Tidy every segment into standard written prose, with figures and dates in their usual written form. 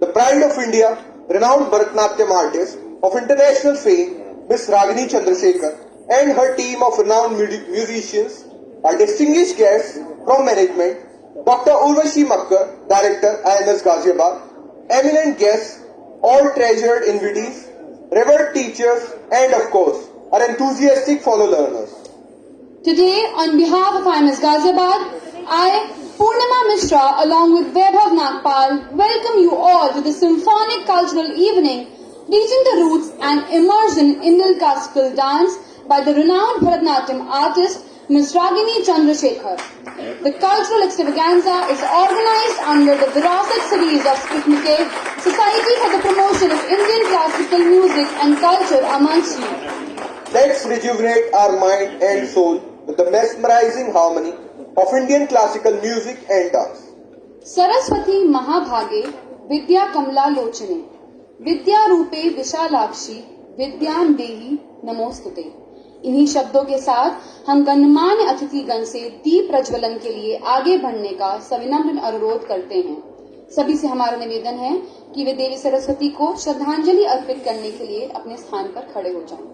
the pride of India, renowned Bharatnatyam artist of international fame, Miss Ragini Chandershekhar, and her team of renowned musicians, our distinguished guests from management, Dr. Urvashi Makkar, Director, IMS Ghaziabad, eminent guests, all treasured invitees, revered teachers, and of course, our enthusiastic fellow learners. Today, on behalf of IMS Ghaziabad, I, Purnima Mishra, along with Vaibhav Nagpal, welcome you all to the symphonic cultural evening, reaching the roots and immersion in Indian classical dance by the renowned Bharatnatyam artist, Ms. Ragini Chandershekhar. The Cultural Extravaganza is organized under the Virasat series of SPICMACAY, Society for the Promotion of Indian Classical Music and Culture amongst you. Let's rejuvenate our mind and soul with the mesmerizing harmony of Indian classical music and dance. Saraswati Mahabhage Vidya Kamla Lochane Vidya Rupe Vishalakshi Vidyam Dehi Namostute. इन्हीं शब्दों के साथ हम गणमान्य अतिथिगण से दीप प्रज्वलन के लिए आगे बढ़ने का सविनम्र अनुरोध करते हैं। सभी से हमारा निवेदन है कि वे देवी सरस्वती को श्रद्धांजलि अर्पित करने के लिए अपने स्थान पर खड़े हो जाएं।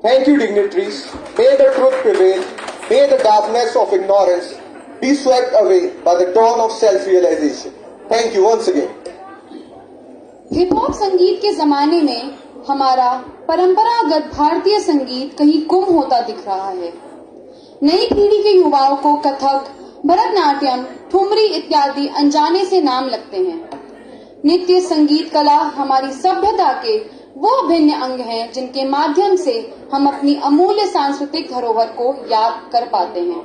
Thank you, dignitaries. May the truth prevail. May the darkness of ignorance be swept away by the dawn of self-realization. Thank you once again. Hip hop संगीत के जमाने में हमारा परंपरागत भारतीय संगीत कहीं गुम होता दिख रहा है। नई पीढ़ी के युवाओं को कथक, भरतनाट्यम, ठुमरी इत्यादि अनजाने से नाम लगते हैं। नृत्य संगीत कला हमारी सभ्यता के वो अभिन्न अंग हैं जिनके माध्यम से हम अपनी अमूल्य सांस्कृतिक धरोहर को याद कर पाते हैं।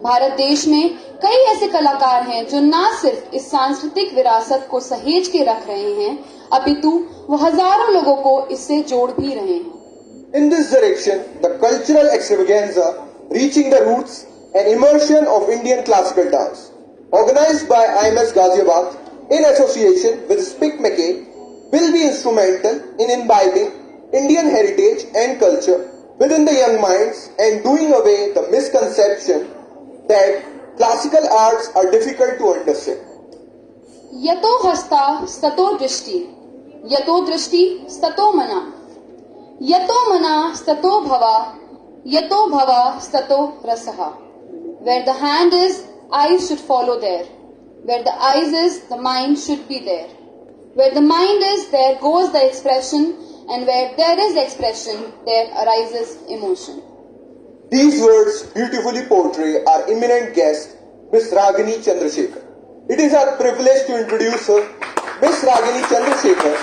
भारत देश में कई ऐसे कलाकार हैं जो न सिर्फ इस सांस्कृतिक विरासत को सहेज के रख रहे हैं, अपितु वो हजारों लोगों को इससे जोड़ भी रहे हैं। In this direction, the cultural extravaganza reaching the roots and immersion of Indian classical dance, organized by IMS Ghaziabad in association with SPICMACAY, will be instrumental in imbibing Indian heritage and culture within the young minds and doing away the misconception that classical arts are difficult to understand. यतो हस्ता स्ततो दृष्टि, यतो दृष्टि स्ततो मना, यतो मना स्ततो भवा, यतो भवा स्ततो रसः. Where the hand is, eyes should follow there. Where the eyes is, the mind should be there. Where the mind is, there goes the expression, and where there is expression, there arises emotion. These words beautifully portray our eminent guest, Miss Ragini Chandershekhar. It is our privilege to introduce her. Miss Ragini Chandershekhar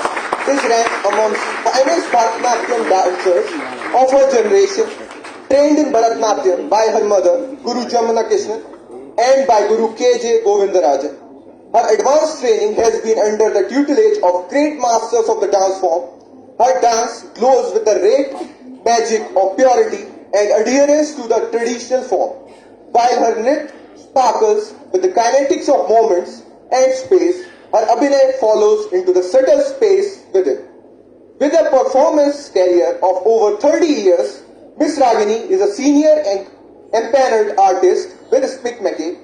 is ranked amongst finest Bharatnatyam dancers of her generation, trained in Bharatnatyam by her mother, Guru Jamuna Krishnan, and by Guru K.J. Govindarajan. Her advanced training has been under the tutelage of great masters of the dance form. Her dance glows with the red magic of purity and adherence to the traditional form. while her nrit sparkles with the kinetics of moments and space, her abhinay follows into the subtle space within. With a performance career of over 30 years, Miss Ragini is a senior and empaneled artist with SPICMACAY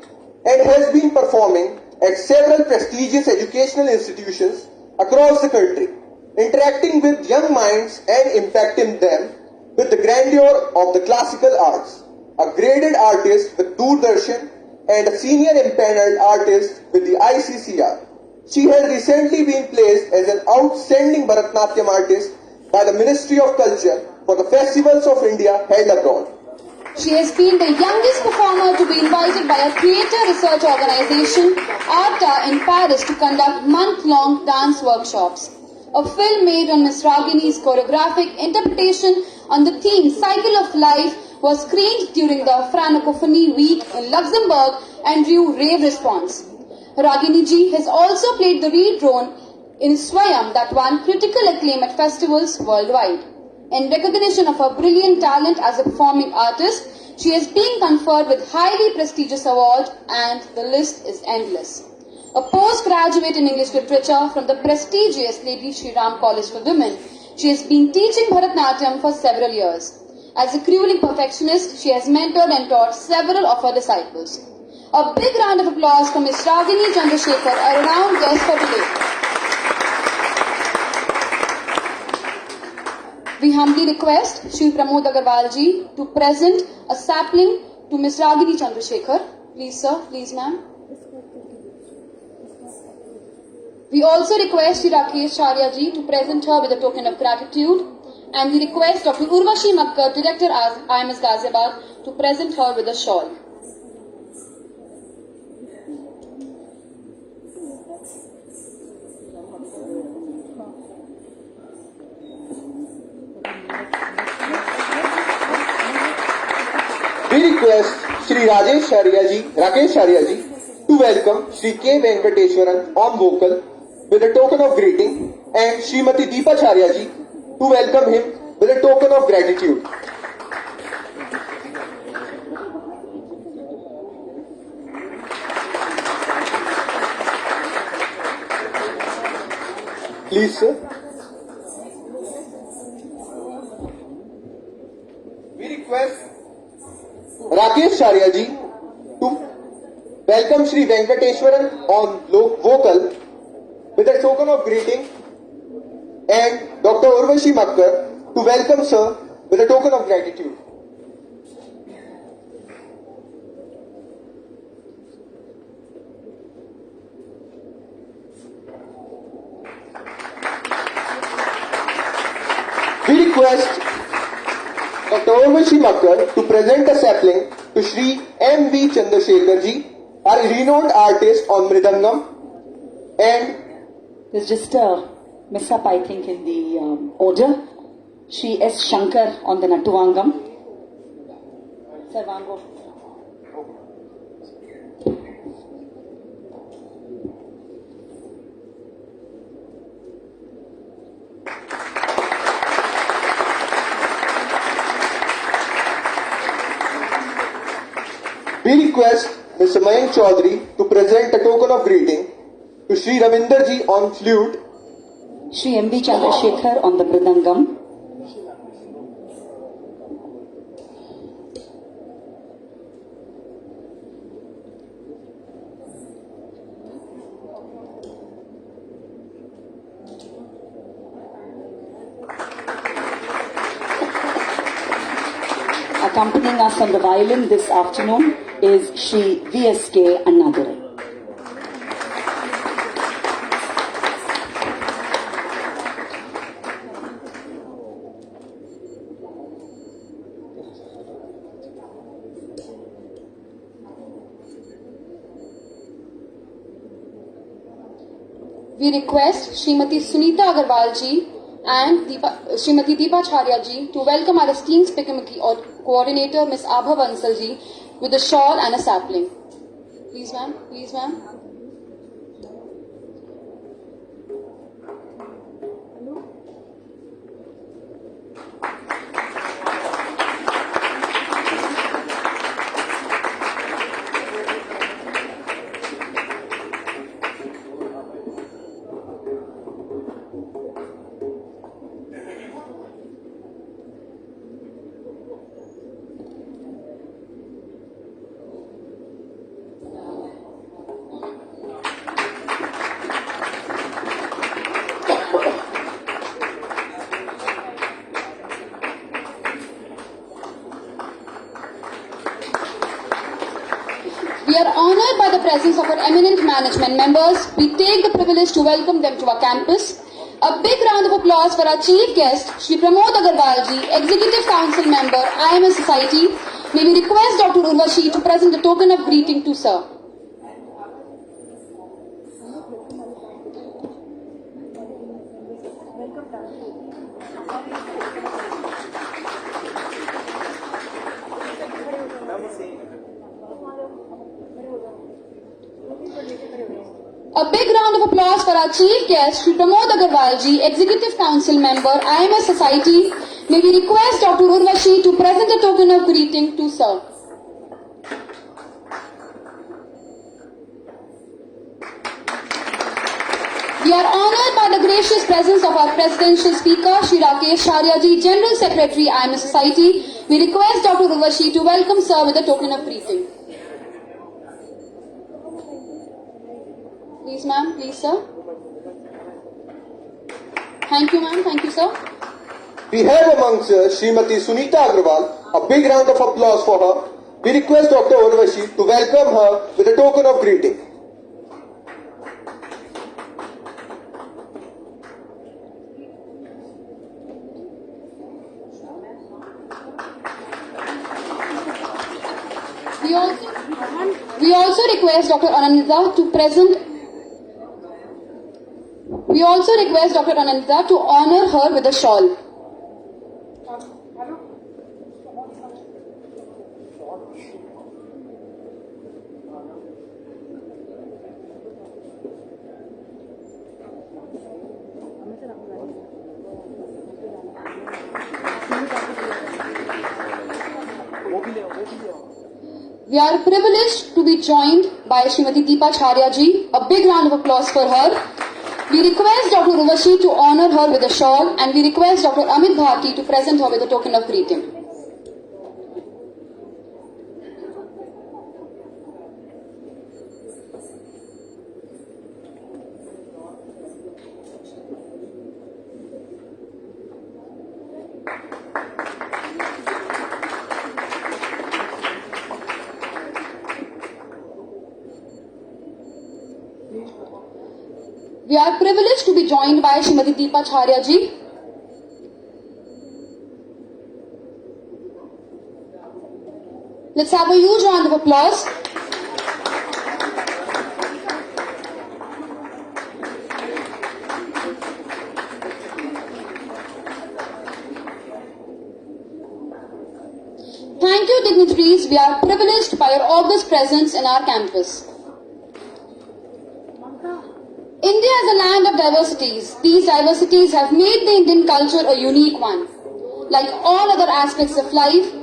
and has been performing at several prestigious educational institutions across the country, interacting with young minds and impacting them with the grandeur of the classical arts. A graded artist with Doordarshan and a senior empaneled artist with the ICCR. She has recently been placed as an outstanding Bharatnatyam artist by the Ministry of Culture for the Festivals of India held abroad. She has been the youngest performer to be invited by a theatre research organization, ARTA, in Paris to conduct month-long dance workshops. A film made on Miss Ragini's choreographic interpretation on the theme Cycle of Life was screened during the Francophonie Week in Luxembourg and drew rave response. Ragini ji has also played the lead role in Swayam that won critical acclaim at festivals worldwide. In recognition of her brilliant talent as a performing artist, she has been conferred with highly prestigious awards and the list is endless. A postgraduate in English literature from the prestigious Lady Shri Ram College for Women, she has been teaching Bharatnatyam for several years. As a grueling perfectionist, she has mentored and taught several of her disciples. A big round of applause for Ms. Ragini Chandershekhar, a renowned guest for today. We humbly request Shri Pramod Agarwal ji to present a sapling to Ms. Ragini Chandershekhar. Please sir, please ma'am. We also request Shri Rakesh Charya ji to present her with a token of gratitude. And we request Dr. Urvashi Makkar, Director of IMS Ghaziabad, to present her with a shawl. We request Shri Rakesh Charya ji to welcome Shri K. Venkateswaran on vocal with a token of greeting and Srimati Deepa Charya ji to welcome him with a token of gratitude. Please sir. We request Rakesh Charya ji to welcome Shri Venkateswaran on vocal with a token of greeting and Dr. Urvashi Makkar to welcome sir with a token of gratitude. We request Dr. Urvashi Makkar to present a sapling to Shri M.V. Chandershekhar ji, our renowned artist on Mridangam, and there's just a mess up, I think, in the order. Shri S. Shankar on the Natuvangam. Sir, Vango. We request Mr. Mayank Chaudhary to present a token of greeting to Shri Ravinder ji on flute, Shri M.V. Chandershekhar on the Mridangam. Accompanying us on the violin this afternoon is Shri V.S.K. Annadurai. We request Srimati Sunita Agarwal ji and Srimati Deepa Charya ji to welcome our esteemed SPICMACAY coordinator Ms. Abha Bansal ji with a shawl and a sapling. Please ma'am, please ma'am. We are honored by the presence of our eminent management members. We take the privilege to welcome them to our campus. A big round of applause for our chief guest, Shri Pramod Agarwal ji, Executive Council Member, IMS Society. May we request Dr. Urvashi to present the token of greeting to sir. A big round of applause for our chief guest, Shri Pramod Agarwal ji, Executive Council Member, IMS Society. May we request Dr. Urvashi to present a token of greeting to sir. We are honored by the gracious presence of our Presidential Speaker, Shri Rakesh Sharia ji, General Secretary, IMS Society. We request Dr. Urvashi to welcome sir with a token of greeting. Please ma'am, please sir. Thank you ma'am, thank you sir. We have amongst us Srimati Sunita Agrawal. A big round of applause for her. We request Dr. Urvashi to welcome her with a token of greeting. We also request Dr. Anandita to present. We also request Dr. Anandita to honor her with a shawl. We are privileged to be joined by Srimati Deepa Charya ji. A big round of applause for her. We request Dr. Urvashi to honor her with a shawl, and we request Dr. Amit Bharti to present her with a token of greeting. We are privileged to be joined by Srimati Deepa Charya ji. Let's have a huge round of applause. Thank you, dignitaries. We are privileged by your august presence in our campus. India is a land of diversities. These diversities have made the Indian culture a unique one. Like all other aspects of life,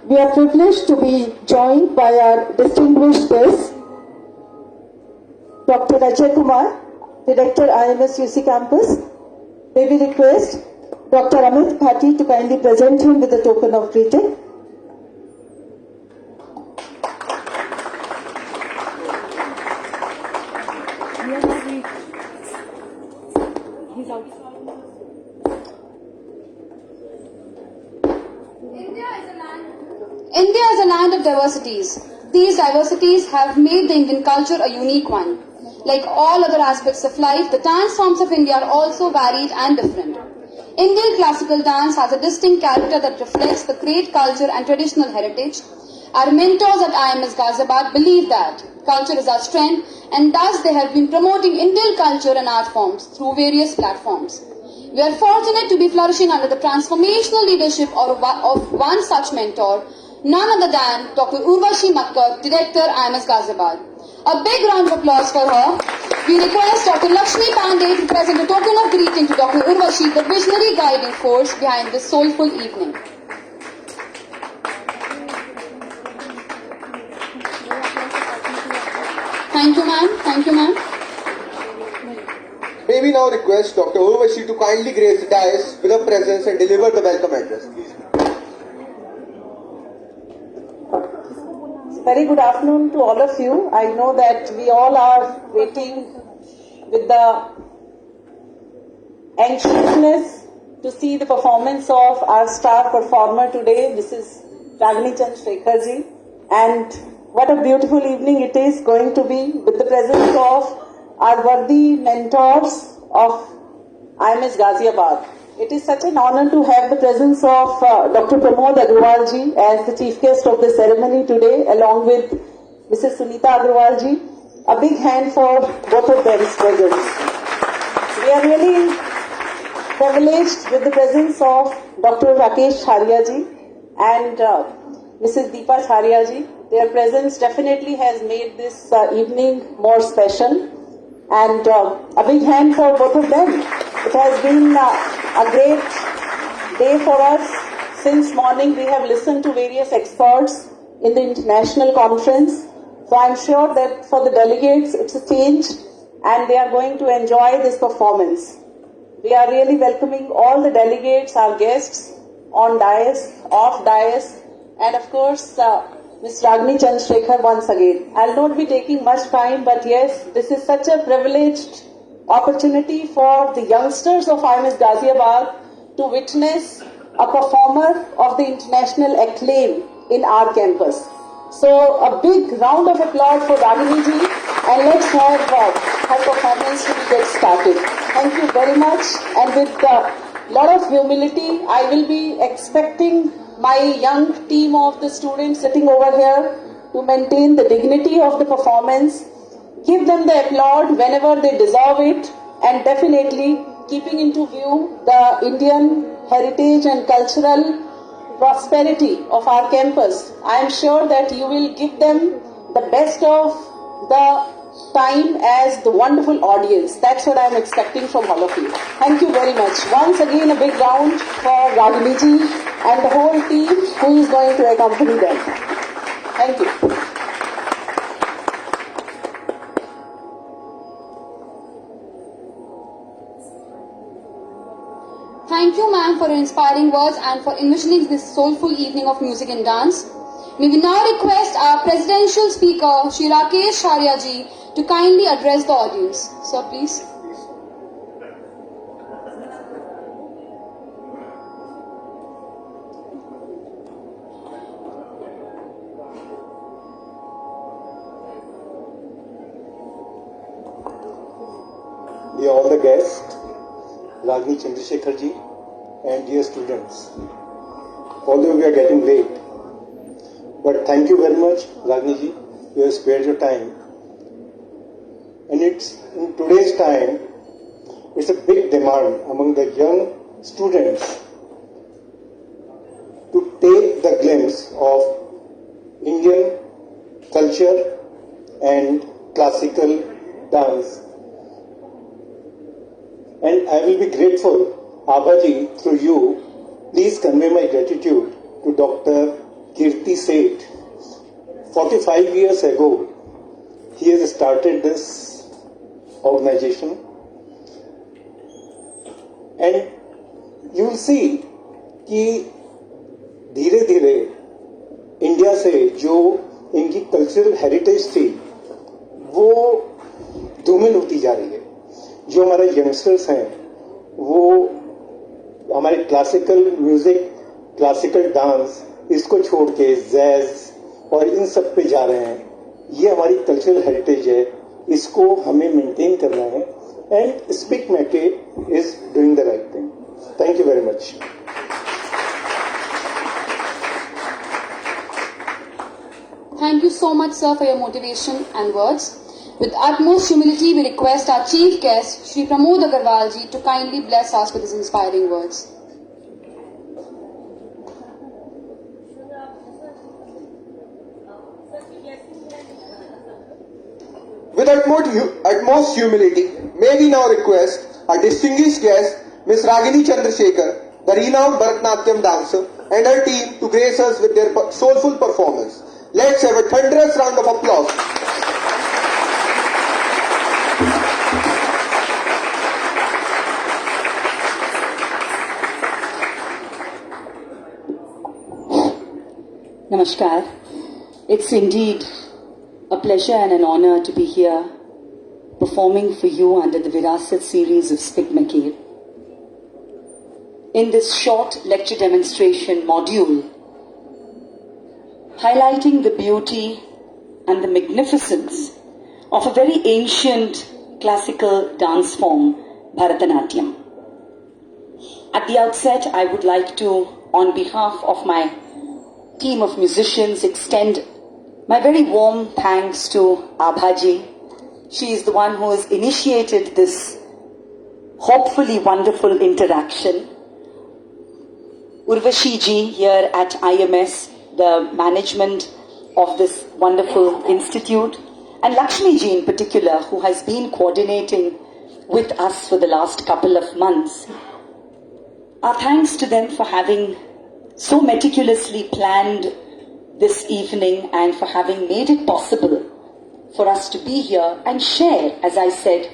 we are privileged to be joined by our distinguished guests, Dr. Ajay Kumar, Director IMS UC Campus. May we request Dr. Amit Bharti to kindly present him with a token of greeting. India is a land of diversities. These diversities have made the Indian culture a unique one. Like all other aspects of life, the dance forms of India are also varied and different. Indian classical dance has a distinct character that reflects the great culture and traditional heritage. Our mentors at IMS Ghaziabad believe that culture is our strength, and thus they have been promoting Indian culture and art forms through various platforms. We are fortunate to be flourishing under the transformational leadership of one such mentor, none other than Dr. Urvashi Makkar, Director, IMS Ghaziabad. A big round of applause for her. We request Dr. Lakshmi Pandey to present a token of greeting to Dr. Urvashi, the visionary guiding force behind this soulful evening. Thank you, ma'am. Thank you, ma'am. May we now request Dr. Urvashi to kindly grace the dais with her presence and deliver the welcome address. Please. Very good afternoon to all of you. I know that we all are waiting with the anxiousness to see the performance of our star performer today. This is Ragini Chandershekhar ji. And what a beautiful evening it is going to be with the presence of our worthy mentors of IMS Ghaziabad. It is such an honor to have the presence of Dr. Pramod Agrawal ji as the chief guest of the ceremony today, along with Mrs. Sunita Agrawal ji. A big hand for both of them's presence. We are really privileged with the presence of Dr. Rakesh Chharia ji and Mrs. Deepa Chharia ji. Their presence definitely has made this evening more special. And a big hand for both of them. It has been a great day for us. Since morning we have listened to various experts in the international conference. So I'm sure that for the delegates it's a change and they are going to enjoy this performance. We are really welcoming all the delegates, our guests on dais, off dais, and of course Ms. Ragini Chandershekhar once again. I'll not be taking much time, but yes, this is such a privileged opportunity for the youngsters of IMS Ghaziabad to witness a performer of the international acclaim in our campus. So a big round of applause for Ragini ji, and let's have her performance to get started. Thank you very much, and with a lot of humility, I will be expecting my young team of the students sitting over here to maintain the dignity of the performance, give them the applaud whenever they deserve it, and definitely keeping into view the Indian heritage and cultural prosperity of our campus. I am sure that you will give them the best of the time as the wonderful audience. That's what I am expecting from all of you. Thank you very much. Once again, a big round for Ragini ji and the whole team who is going to accompany them. Thank you. Thank you, ma'am, for your inspiring words and for envisioning this soulful evening of music and dance. May we now request our presidential speaker, Shri Rakesh Chharia ji, to kindly address the audience. Sir, please. Dear all the guests, Ragini Chandershekhar ji, and dear students, although we are getting late, but thank you very much, Ragini ji, you have spared your time. And it's in today's time, it's a big demand among the young students to take the glimpse of Indian culture and classical dance. And I will be grateful, Abhaji, through you, please convey my gratitude to Dr. Kirti Seth. 45 years ago, he has started this organization. And you will see कि धीरे धीरे India से जो इनकी cultural heritage थी वो धूमिल होती जा रही है. जो हमारे यंगस्टर्स हैं वो हमारे क्लासिकल म्यूजिक, क्लासिकल डांस इसको छोड़ के जैज और इन सब पे जा रहे हैं. ये हमारी कल्चरल हेरिटेज है, इसको हमें मेंटेन करना है. एंड स्पीक मैके is doing the right thing. Thank you very much. Thank you so much, sir, for your motivation and words. With utmost humility, we request our chief guest, Shri Pramod Agrawal ji, to kindly bless us with his inspiring words. With utmost humility, may we now request our distinguished guest, Ms. Ragini Chandershekhar, the renowned Bharatnatyam dancer, and her team to grace us with their soulful performance. Let's have a thunderous round of applause. Namaskar. It's indeed a pleasure and an honor to be here performing for you under the Virasat series of SPICMACAY. In this short lecture demonstration module, highlighting the beauty and the magnificence of a very ancient classical dance form, Bharatnatyam. At the outset, I would like to, on behalf of my team of musicians, extend my very warm thanks to Abhaji. She is the one who has initiated this hopefully wonderful interaction. Urvashi ji here at IMS, the management of this wonderful institute, and Lakshmi ji in particular, who has been coordinating with us for the last couple of months. Our thanks to them for having so meticulously planned this evening and for having made it possible for us to be here and share, as I said,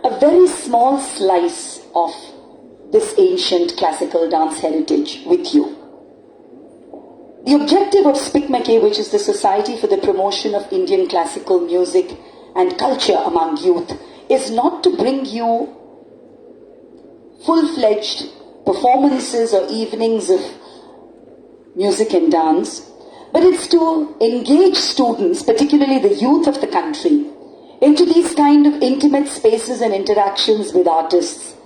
a very small slice of this ancient classical dance heritage with you. The objective of SPICMACAY, which is the Society for the Promotion of Indian Classical Music and Culture among Youth, is not to bring you full-fledged performances or evenings of music and dance, but it's to engage students, particularly the youth of the country, into these kind of intimate spaces and interactions with artists,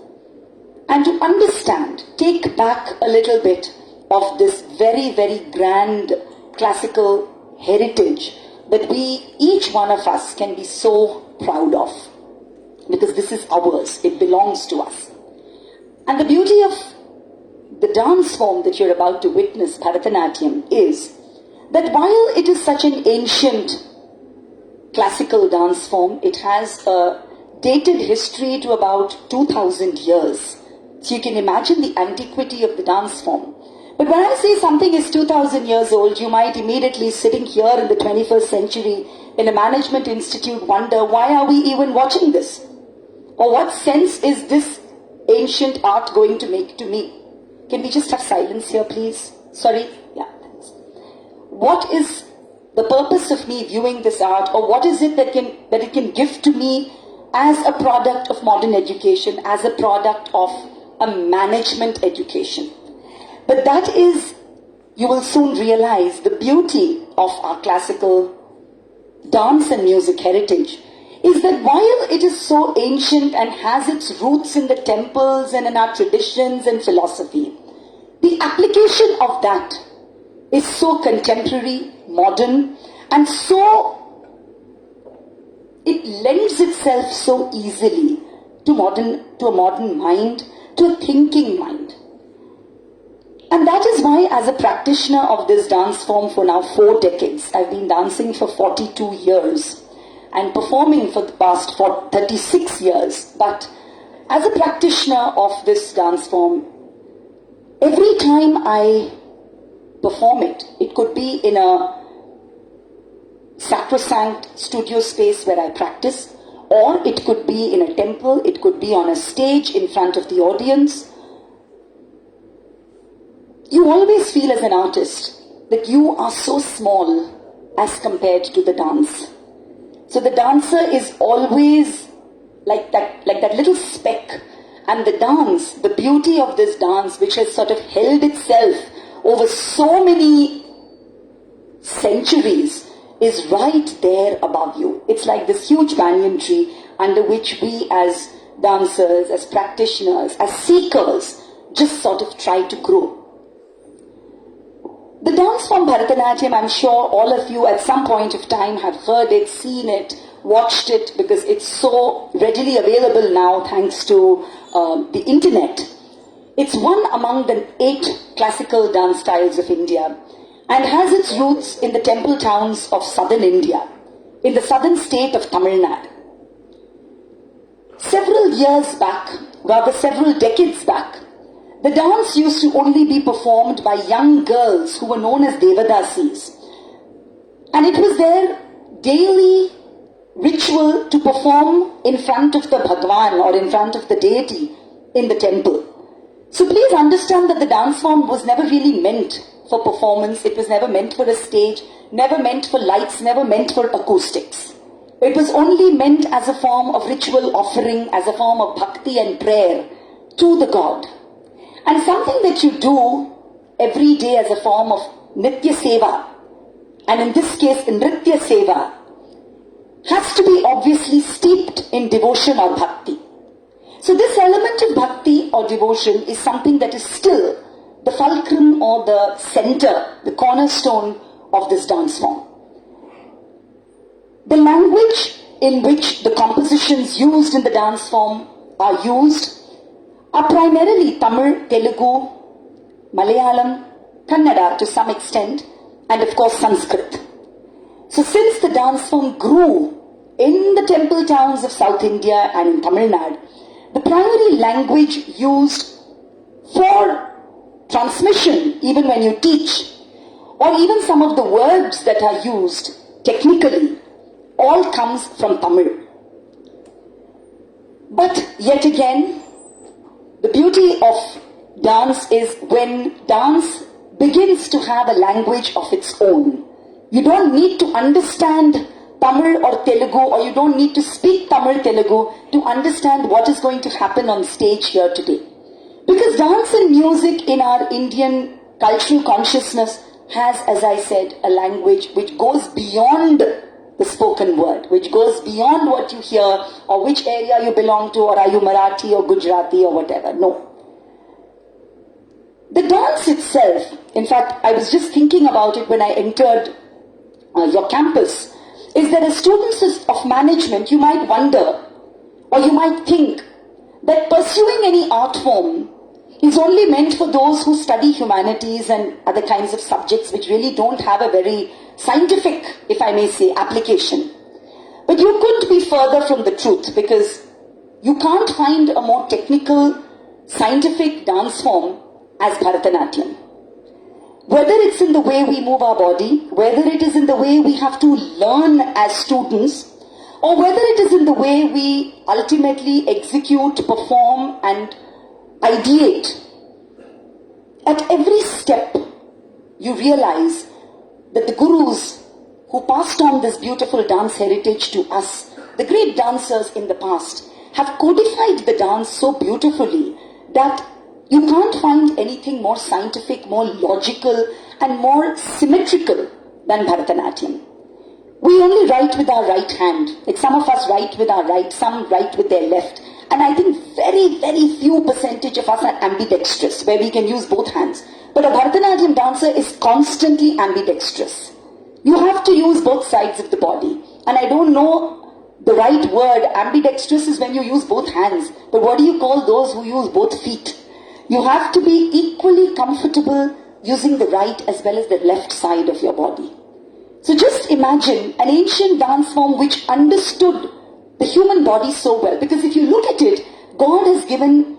and to understand, take back a little bit of this very, very grand classical heritage that we, each one of us, can be so proud of, because this is ours, it belongs to us. And the beauty of the dance form that you're about to witness, Bharatnatyam, is that while it is such an ancient classical dance form, it has a dated history to about 2000 years. So you can imagine the antiquity of the dance form. But when I say something is 2000 years old, you might immediately, sitting here in the 21st century in a management institute, wonder, why are we even watching this? Or what sense is this ancient art going to make to me? Can we just have silence here, please? Sorry? Yeah, thanks. What is the purpose of me viewing this art, or what is it that it can give to me as a product of modern education, as a product of a management education? But that is, you will soon realize, the beauty of our classical dance and music heritage is that while it is so ancient and has its roots in the temples and in our traditions and philosophy, the application of that is so contemporary, modern, and so it lends itself so easily to a modern mind, to a thinking mind. And that is why, as a practitioner of this dance form for now 4 decades, I've been dancing for 42 years and performing for the past 36 years. But as a practitioner of this dance form, every time I perform it, it could be in a sacrosanct studio space where I practice, or it could be in a temple, it could be on a stage in front of the audience. You always feel as an artist that you are so small as compared to the dance. So the dancer is always like that little speck, and the dance, the beauty of this dance, which has sort of held itself over so many centuries, is right there above you. It's like this huge banyan tree under which we as dancers, as practitioners, as seekers, just sort of try to grow. The dance form Bharatnatyam, I'm sure all of you at some point of time have heard it, seen it, watched it, because it's so readily available now thanks to the internet. It's one among the 8 classical dance styles of India and has its roots in the temple towns of southern India, in the southern state of Tamil Nadu. Several years back, rather several decades back, the dance used to only be performed by young girls who were known as Devadasis. And it was their daily ritual to perform in front of the Bhagwan or in front of the deity in the temple. So please understand that the dance form was never really meant for performance. It was never meant for a stage, never meant for lights, never meant for acoustics. It was only meant as a form of ritual offering, as a form of bhakti and prayer to the God. And something that you do every day as a form of nitya seva, and in this case, nritya seva, has to be obviously steeped in devotion or bhakti. So this element of bhakti or devotion is something that is still the fulcrum or the center, the cornerstone of this dance form. The language in which the compositions used in the dance form are used are primarily Tamil, Telugu, Malayalam, Kannada to some extent, and of course Sanskrit. So since the dance form grew in the temple towns of South India and in Tamil Nadu, the primary language used for transmission, even when you teach, or even some of the words that are used technically, all comes from Tamil. But yet again, the beauty of dance is when dance begins to have a language of its own. You don't need to understand Tamil or Telugu, or you don't need to speak Tamil Telugu to understand what is going to happen on stage here today. Because dance and music in our Indian cultural consciousness has, as I said, a language which goes beyond the spoken word, which goes beyond what you hear or which area you belong to, or are you Marathi or Gujarati or whatever. No. The dance itself, in fact, I was just thinking about it when I entered your campus, is that as students of management, you might wonder or you might think that pursuing any art form is only meant for those who study humanities and other kinds of subjects which really don't have a very scientific, if I may say, application. But you couldn't be further from the truth, because you can't find a more technical, scientific dance form as Bharatnatyam. Whether it's in the way we move our body, whether it is in the way we have to learn as students, or whether it is in the way we ultimately execute, perform and ideate, at every step you realize that the gurus who passed on this beautiful dance heritage to us, the great dancers in the past, have codified the dance so beautifully that you can't find anything more scientific, more logical and more symmetrical than Bharatnatyam. We only write with our right hand. Like some of us write with our right, some write with their left. And I think very, very few percentage of us are ambidextrous, where we can use both hands. But a Bharatnatyam dancer is constantly ambidextrous. You have to use both sides of the body. And I don't know the right word. Ambidextrous is when you use both hands. But what do you call those who use both feet? You have to be equally comfortable using the right as well as the left side of your body. So just imagine an ancient dance form which understood the human body so well. Because if you look at it, God has given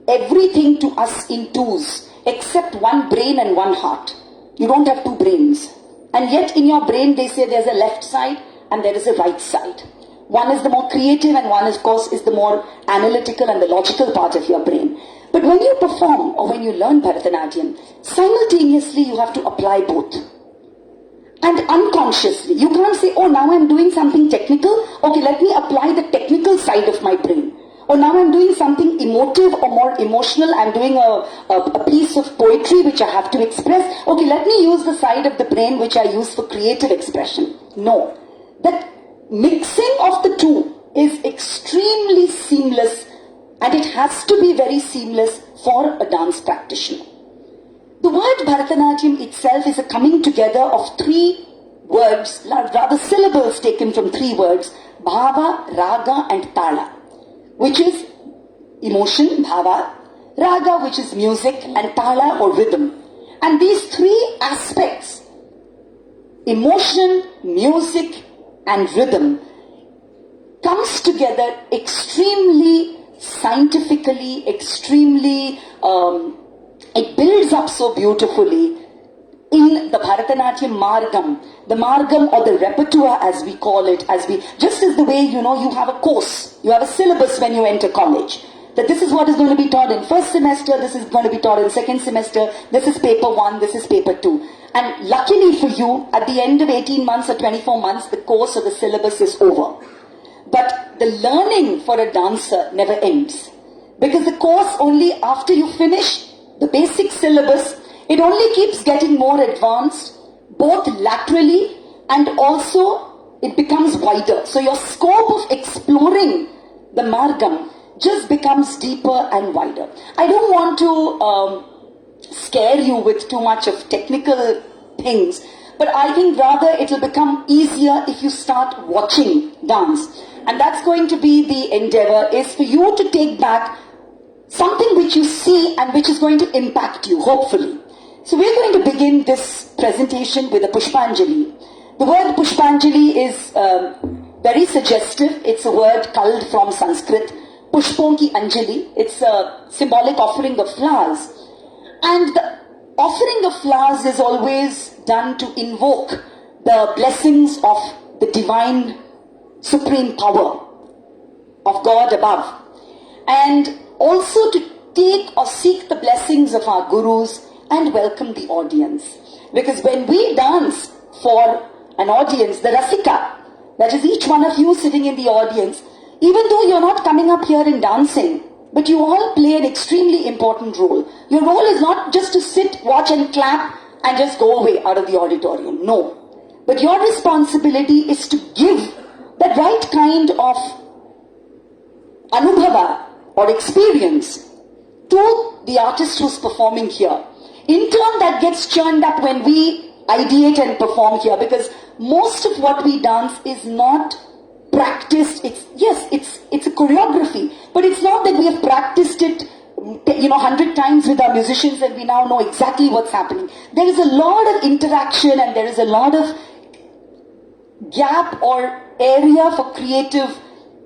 everything to us in twos, except one brain and one heart. You don't have two brains. And yet in your brain they say there's a left side and there is a right side. One is the more creative and one, of course, is the more analytical and the logical part of your brain. But when you perform or when you learn Bharatnatyam, simultaneously you have to apply both. And unconsciously, you can't say, oh, now I'm doing something technical. Okay, let me apply the technical side of my brain. Or now I'm doing something emotive or more emotional. I'm doing a piece of poetry which I have to express. Okay, let me use the side of the brain which I use for creative expression. No. That mixing of the two is extremely seamless, and it has to be very seamless for a dance practitioner. The word Bharatnatyam itself is a coming together of three words, rather syllables taken from three words, bhava, raga and tala, which is emotion, bhava, raga, which is music, and tala or rhythm. And these three aspects, emotion, music and rhythm, comes together extremely scientifically, extremely, it builds up so beautifully in the Bharatnatyam margam, the margam or the repertoire as we call it, just as the way, you have a course, you have a syllabus when you enter college. that this is what is going to be taught in first semester, this is going to be taught in second semester, this is paper 1, this is paper 2. And luckily for you, at the end of 18 months or 24 months, the course or the syllabus is over. But the learning for a dancer never ends. Because the course only after you finish the basic syllabus, it only keeps getting more advanced, both laterally and also it becomes wider. So your scope of exploring the margam just becomes deeper and wider. I don't want to scare you with too much of technical things, but I think rather it will become easier if you start watching dance. And that's going to be the endeavor, is for you to take back something which you see and which is going to impact you, hopefully. So we're going to begin this presentation with a Pushpanjali. The word Pushpanjali is very suggestive. It's a word culled from Sanskrit. Pushpon ki Anjali. It's a symbolic offering of flowers. And the offering of flowers is always done to invoke the blessings of the divine supreme power of God above. And also to take or seek the blessings of our gurus and welcome the audience. Because when we dance for an audience, the Rasika, that is each one of you sitting in the audience, even though you're not coming up here and dancing, but you all play an extremely important role. Your role is not just to sit, watch and clap and just go away out of the auditorium. No. But your responsibility is to give that right kind of anubhava or experience to the artist who's performing here. In turn, that gets churned up when we ideate and perform here, because most of what we dance is not practiced. It's a choreography, but it's not that we have practiced it 100 times with our musicians and we now know exactly what's happening. There is a lot of interaction and there is a lot of gap or area for creative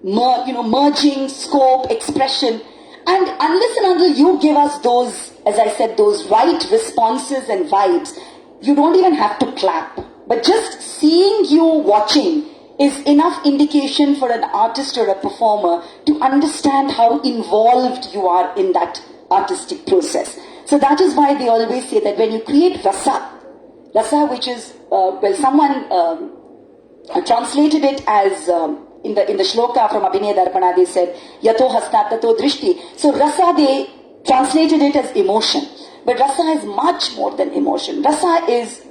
merging, scope, expression. And unless and until you give us those, as I said, those right responses and vibes, you don't even have to clap. But just seeing you watching is enough indication for an artist or a performer to understand how involved you are in that artistic process. So that is why they always say that when you create rasa which is, someone translated it as, in the shloka from Abhinaya Darpana, they said, Yato hasta tato drishti. So rasa, they translated it as emotion. But rasa is much more than emotion. Rasa is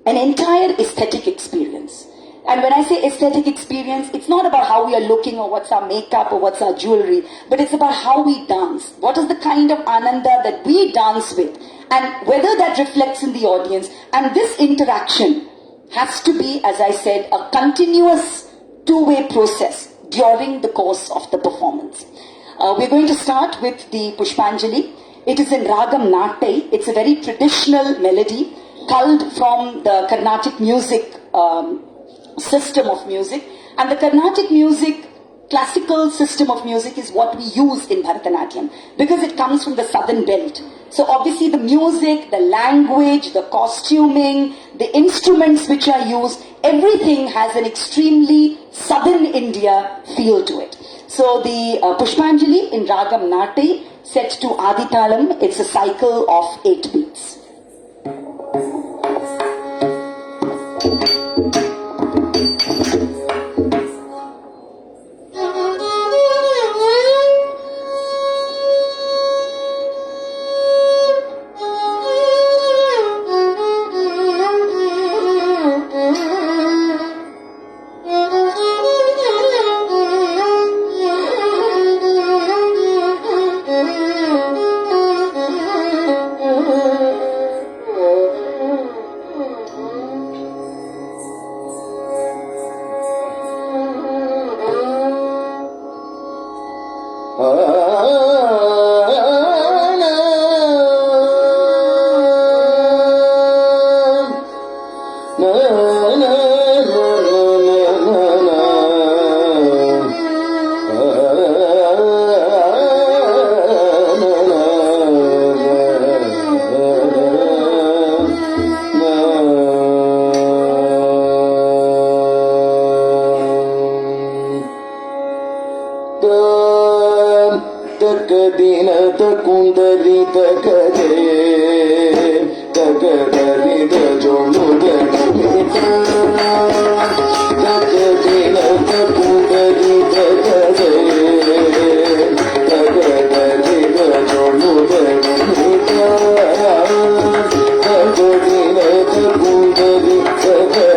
an entire aesthetic experience. And when I say aesthetic experience, it's not about how we are looking or what's our makeup or what's our jewelry, but it's about how we dance. What is the kind of ananda that we dance with, and whether that reflects in the audience. And this interaction has to be, as I said, a continuous two-way process during the course of the performance. We're going to start with the Pushpanjali. It is in Ragam Natai. It's a very traditional melody culled from the Carnatic music system of music. And the Carnatic music, classical system of music, is what we use in Bharatnatyam because it comes from the southern belt. So obviously the music, the language, the costuming, the instruments which are used, everything has an extremely southern India feel to it. So the Pushpanjali in Ragam Natai, set to Aditalam, it's a cycle of 8 beats. ತಗದಿನ ಕುಂದಲಿ ತಗದೆ ತಗದಲಿದ ಜೋಳುದ ತಗದಿನ ಕುಂದಲಿ ತಗದೆ ತಗದಲಿದ ಜೋಳುದ ತಗದಿನ ಕುಂದಲಿ ತಗದೆ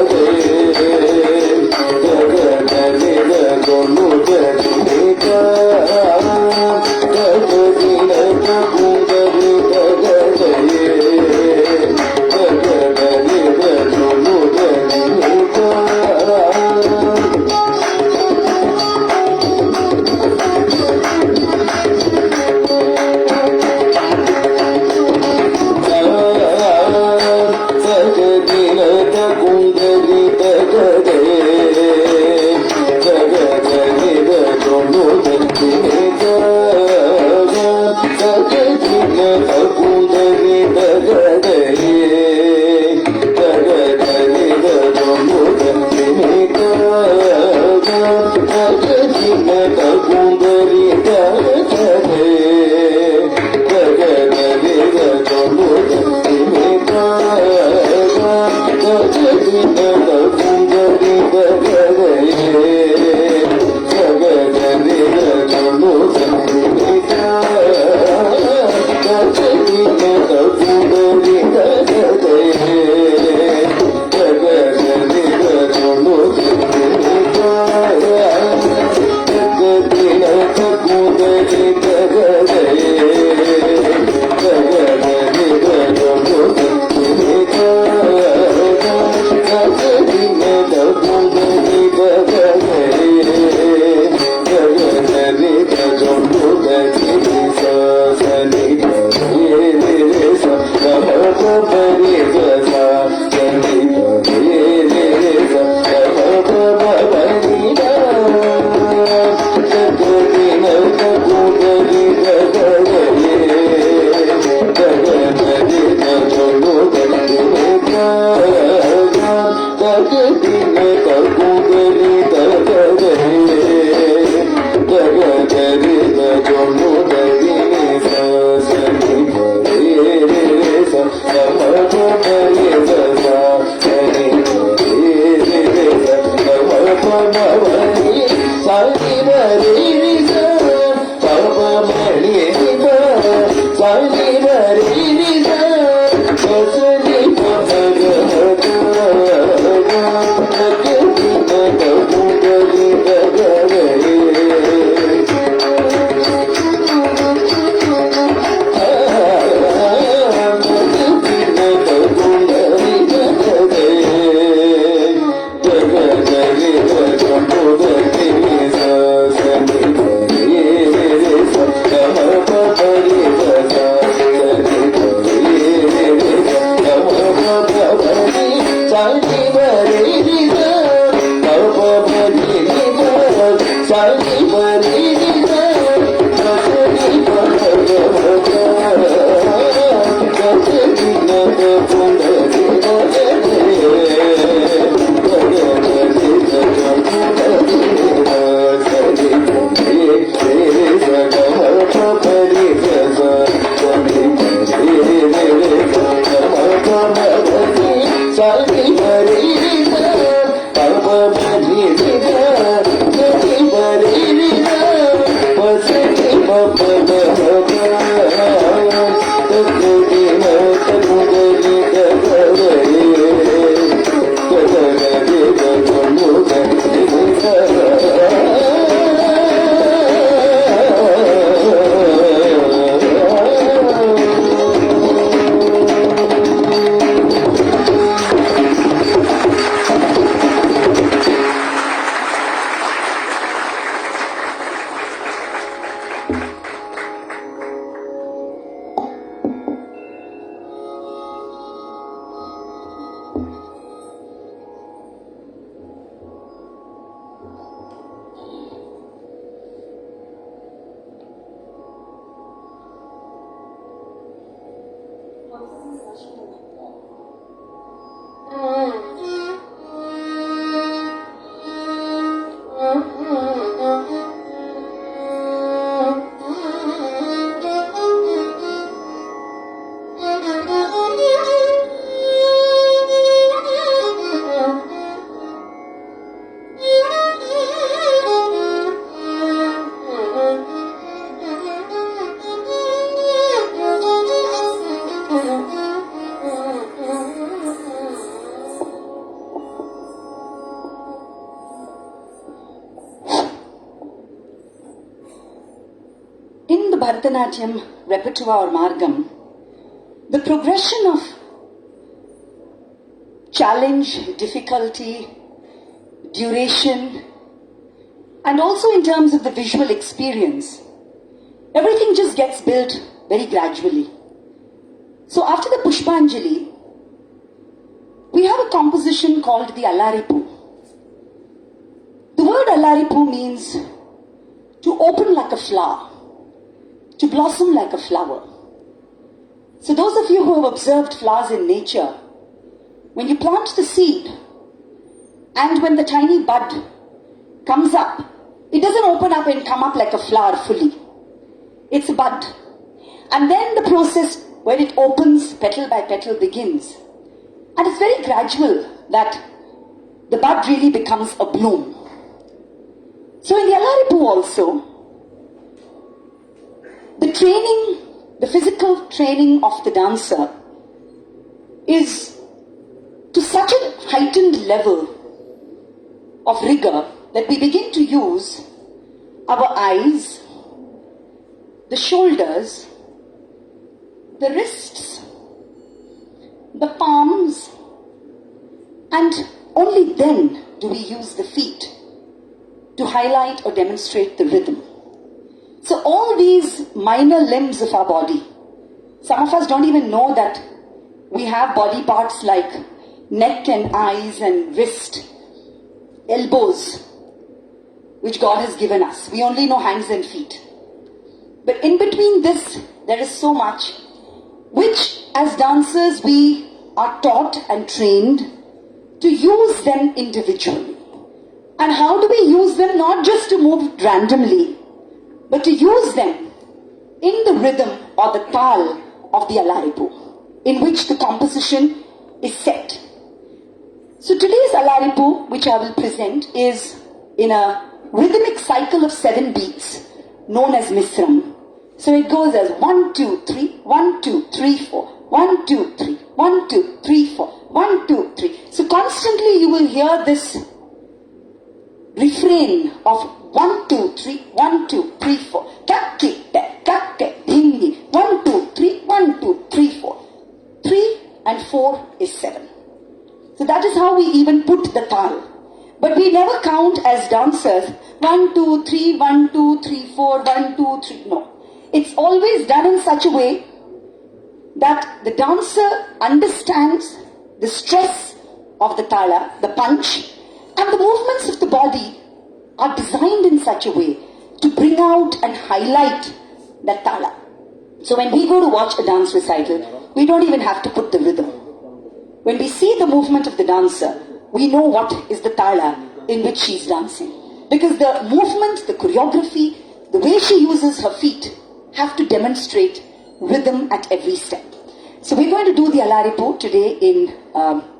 ತಗದಲಿದ ಜೋಳುದ Bharatnatyam repertoire or margam, the progression of challenge, difficulty, duration, and also in terms of the visual experience, everything just gets built very gradually. So after the Pushpanjali, we have a composition called the Allaripu. The word Allaripu means to open like a flower, to blossom like a flower. So those of you who have observed flowers in nature, when you plant the seed and when the tiny bud comes up, it doesn't open up and come up like a flower fully. It's a bud. And then the process where it opens petal by petal begins. And it's very gradual that the bud really becomes a bloom. So in the Allaripu also, the training, the physical training of the dancer is to such a heightened level of rigor that we begin to use our eyes, the shoulders, the wrists, the palms, and only then do we use the feet to highlight or demonstrate the rhythm. So all these minor limbs of our body, some of us don't even know that we have body parts like neck and eyes and wrist, elbows, which God has given us. We only know hands and feet. But in between this, there is so much which as dancers we are taught and trained to use them individually. And how do we use them? Not just to move randomly, but to use them in the rhythm or the tal of the Allaripu, in which the composition is set. So today's Allaripu, which I will present, is in a rhythmic cycle of 7 beats, known as Misram. So it goes as 1, 2, 3, 1, 2, 3, 4, 1, 2, 3, 1, 2, 3, 4, 1, 2, 3. So constantly you will hear this refrain of 1, 2, 3, 1, 2, 3, 4. Kakke, kakke, dhingi. 1, 2, 3, 1, 2, 3, 4. 3 and 4 is 7. So that is how we even put the tal. But we never count as dancers 1, 2, 3, 1, 2, 3, 4, 1, 2, 3. No. It's always done in such a way that the dancer understands the stress of the tala, the punch, and the movements of the body are designed in such a way to bring out and highlight that tala. So when we go to watch a dance recital, we don't even have to put the rhythm. When we see the movement of the dancer, we know what is the tala in which she's dancing. Because the movement, the choreography, the way she uses her feet have to demonstrate rhythm at every step. So we're going to do the Allaripu today in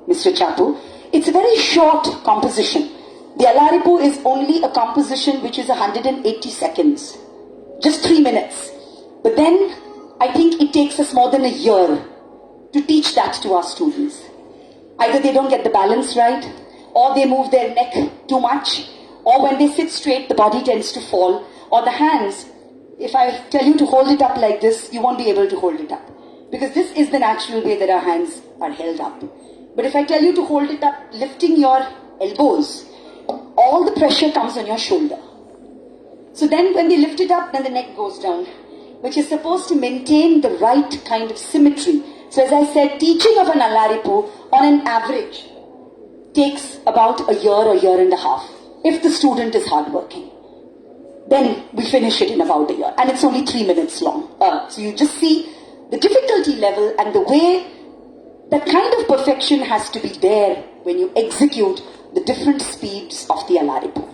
Mr. Chapu. It's a very short composition. The Allaripu is only a composition which is 180 seconds. Just 3 minutes. But then I think it takes us more than a year to teach that to our students. Either they don't get the balance right, or they move their neck too much, or when they sit straight, the body tends to fall, or the hands, if I tell you to hold it up like this, you won't be able to hold it up. Because this is the natural way that our hands are held up. But if I tell you to hold it up, lifting your elbows, all the pressure comes on your shoulder. So then when they lift it up, then the neck goes down, which is supposed to maintain the right kind of symmetry. So as I said, teaching of an Allaripu on an average takes about a year and a half, if the student is hardworking. Then we finish it in about a year, and it's only 3 minutes long. So you just see the difficulty level and the way that kind of perfection has to be there when you execute the different speeds of the Allaripu.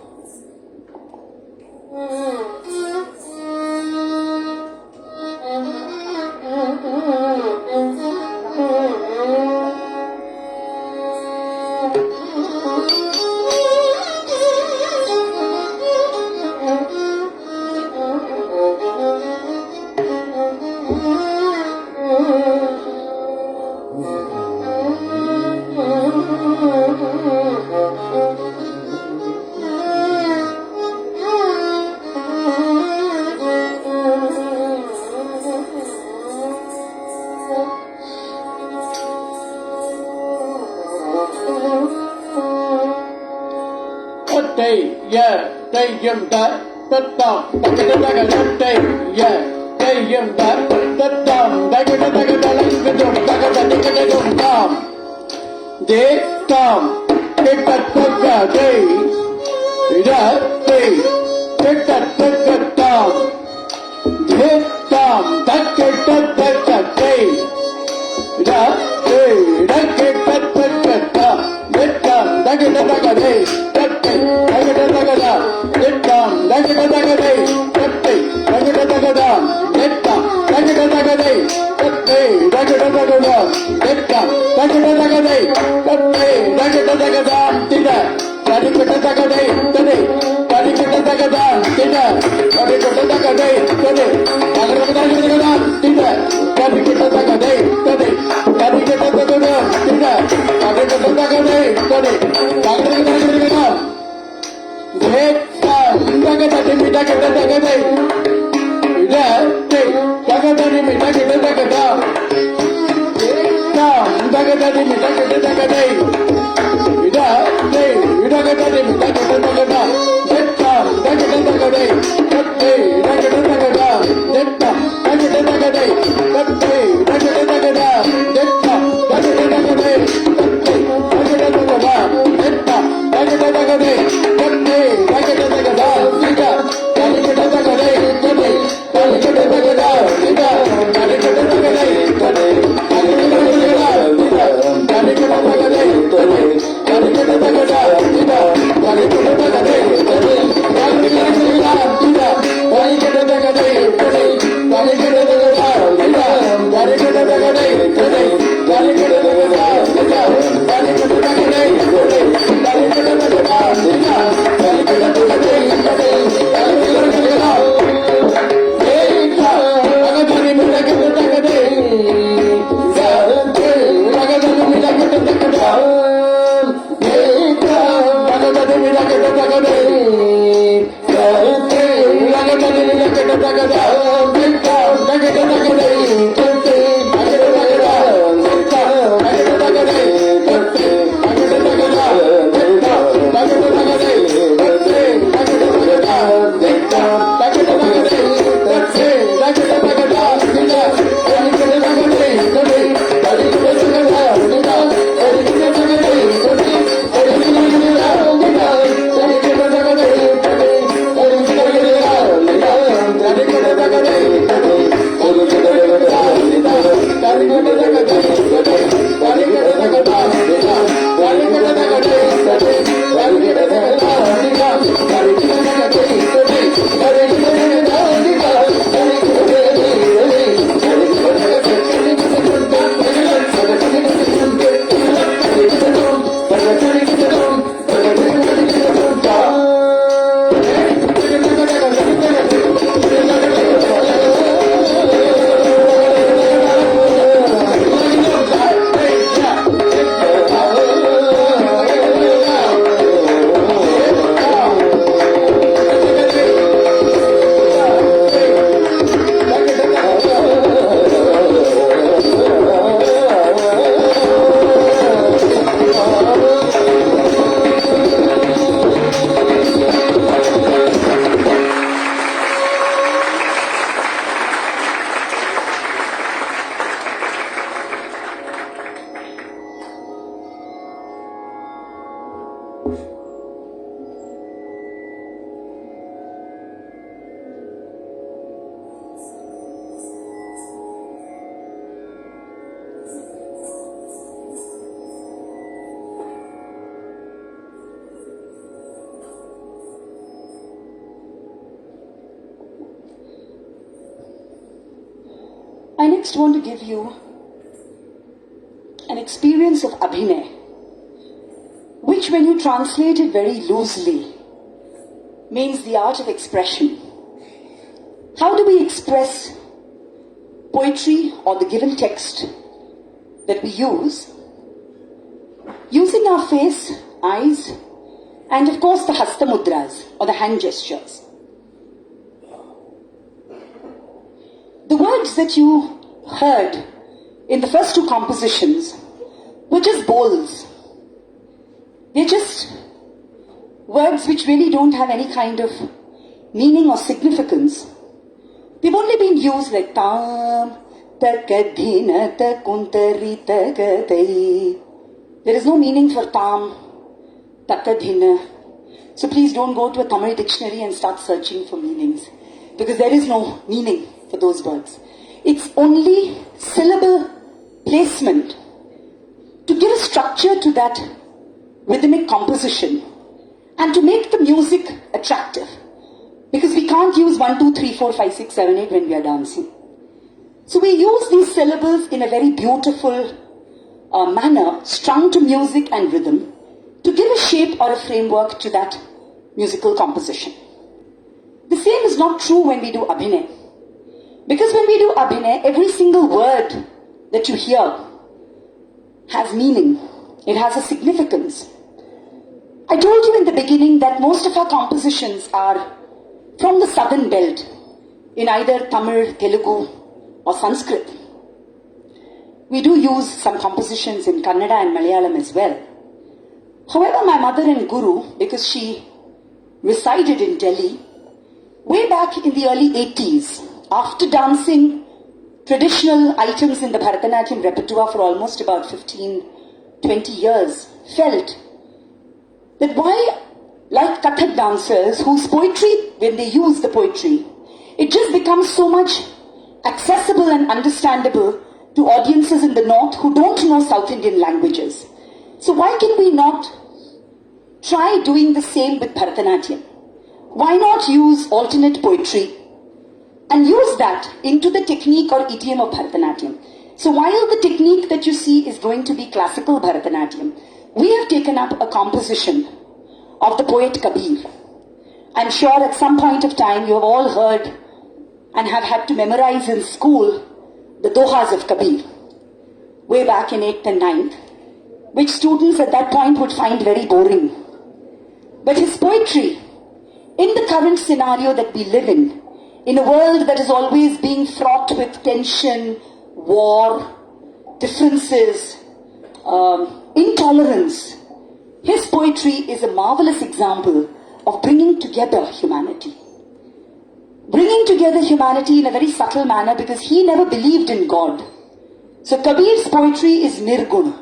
yeah, tayyum da, tattam, takata takata tay, yeah, tayyum da, tattam, takata takata lakadum, takata takata dum tam, de tam, takata day, da day, takata tam, de tam, takata takata day, da day, takata takata, de tam, takata takata day, takata takata, de tam, takata takata day, takata takata, de tam, takata takata day, takata takata, de tam, takata takata day, takata takata, tida, takata takata day, tade, takata takata, tida, takata takata day, tade, takata takata, tida, takata takata day, tade, takata takata, tida, takata takata day, tade, takata takata, dekha, takata timi takata takata day, ida, takata timi takata takata, dekha, takata timi takata takata day, ida, takata timi takata takata, dekha, takata takata day, takata takata, dekha, takata takata day, takata takata, dekha, takata takata day, takata takata, dekha, takata takata day, takata takata, sida, takata takata day, takata takata, sida, takata takata day, takata takata day, I next want to give you an experience of Abhinay, which when you translate it very loosely, means the art of expression. How do we express poetry or the given text that we use? Using our face, eyes, and of course the hasta mudras or the hand gestures. The words that you heard in the first two compositions were just bowls. They're just words which really don't have any kind of meaning or significance. They've only been used like tam, takadhina, takuntari, takadai. There is no meaning for tam, takadhina. So please don't go to a Tamil dictionary and start searching for meanings, because there is no meaning for those words. It's only syllable placement to give a structure to that rhythmic composition and to make the music attractive. Because we can't use 1, 2, 3, 4, 5, 6, 7, 8 when we are dancing. So we use these syllables in a very beautiful manner, strung to music and rhythm, to give a shape or a framework to that musical composition. The same is not true when we do abhinay. Because when we do abhinay, every single word that you hear has meaning. It has a significance. I told you in the beginning that most of our compositions are from the southern belt, in either Tamil, Telugu or Sanskrit. We do use some compositions in Kannada and Malayalam as well. However, my mother and guru, because she resided in Delhi, way back in the early 80s, after dancing traditional items in the Bharatnatyam repertoire for almost about 15, 20 years, felt that why, like Kathak dancers whose poetry, when they use the poetry, it just becomes so much accessible and understandable to audiences in the north who don't know South Indian languages. So why can we not try doing the same with Bharatanatyam? Why not use alternate poetry and use that into the technique or idiom of Bharatanatyam? So while the technique that you see is going to be classical Bharatanatyam, we have taken up a composition of the poet Kabir. I'm sure at some point of time you have all heard and have had to memorize in school the dohas of Kabir, way back in 8th and 9th, which students at that point would find very boring. But his poetry, in the current scenario that we live in a world that is always being fraught with tension, war, differences, intolerance, his poetry is a marvelous example of bringing together humanity. Bringing together humanity in a very subtle manner, because he never believed in God. So Kabir's poetry is nirguna,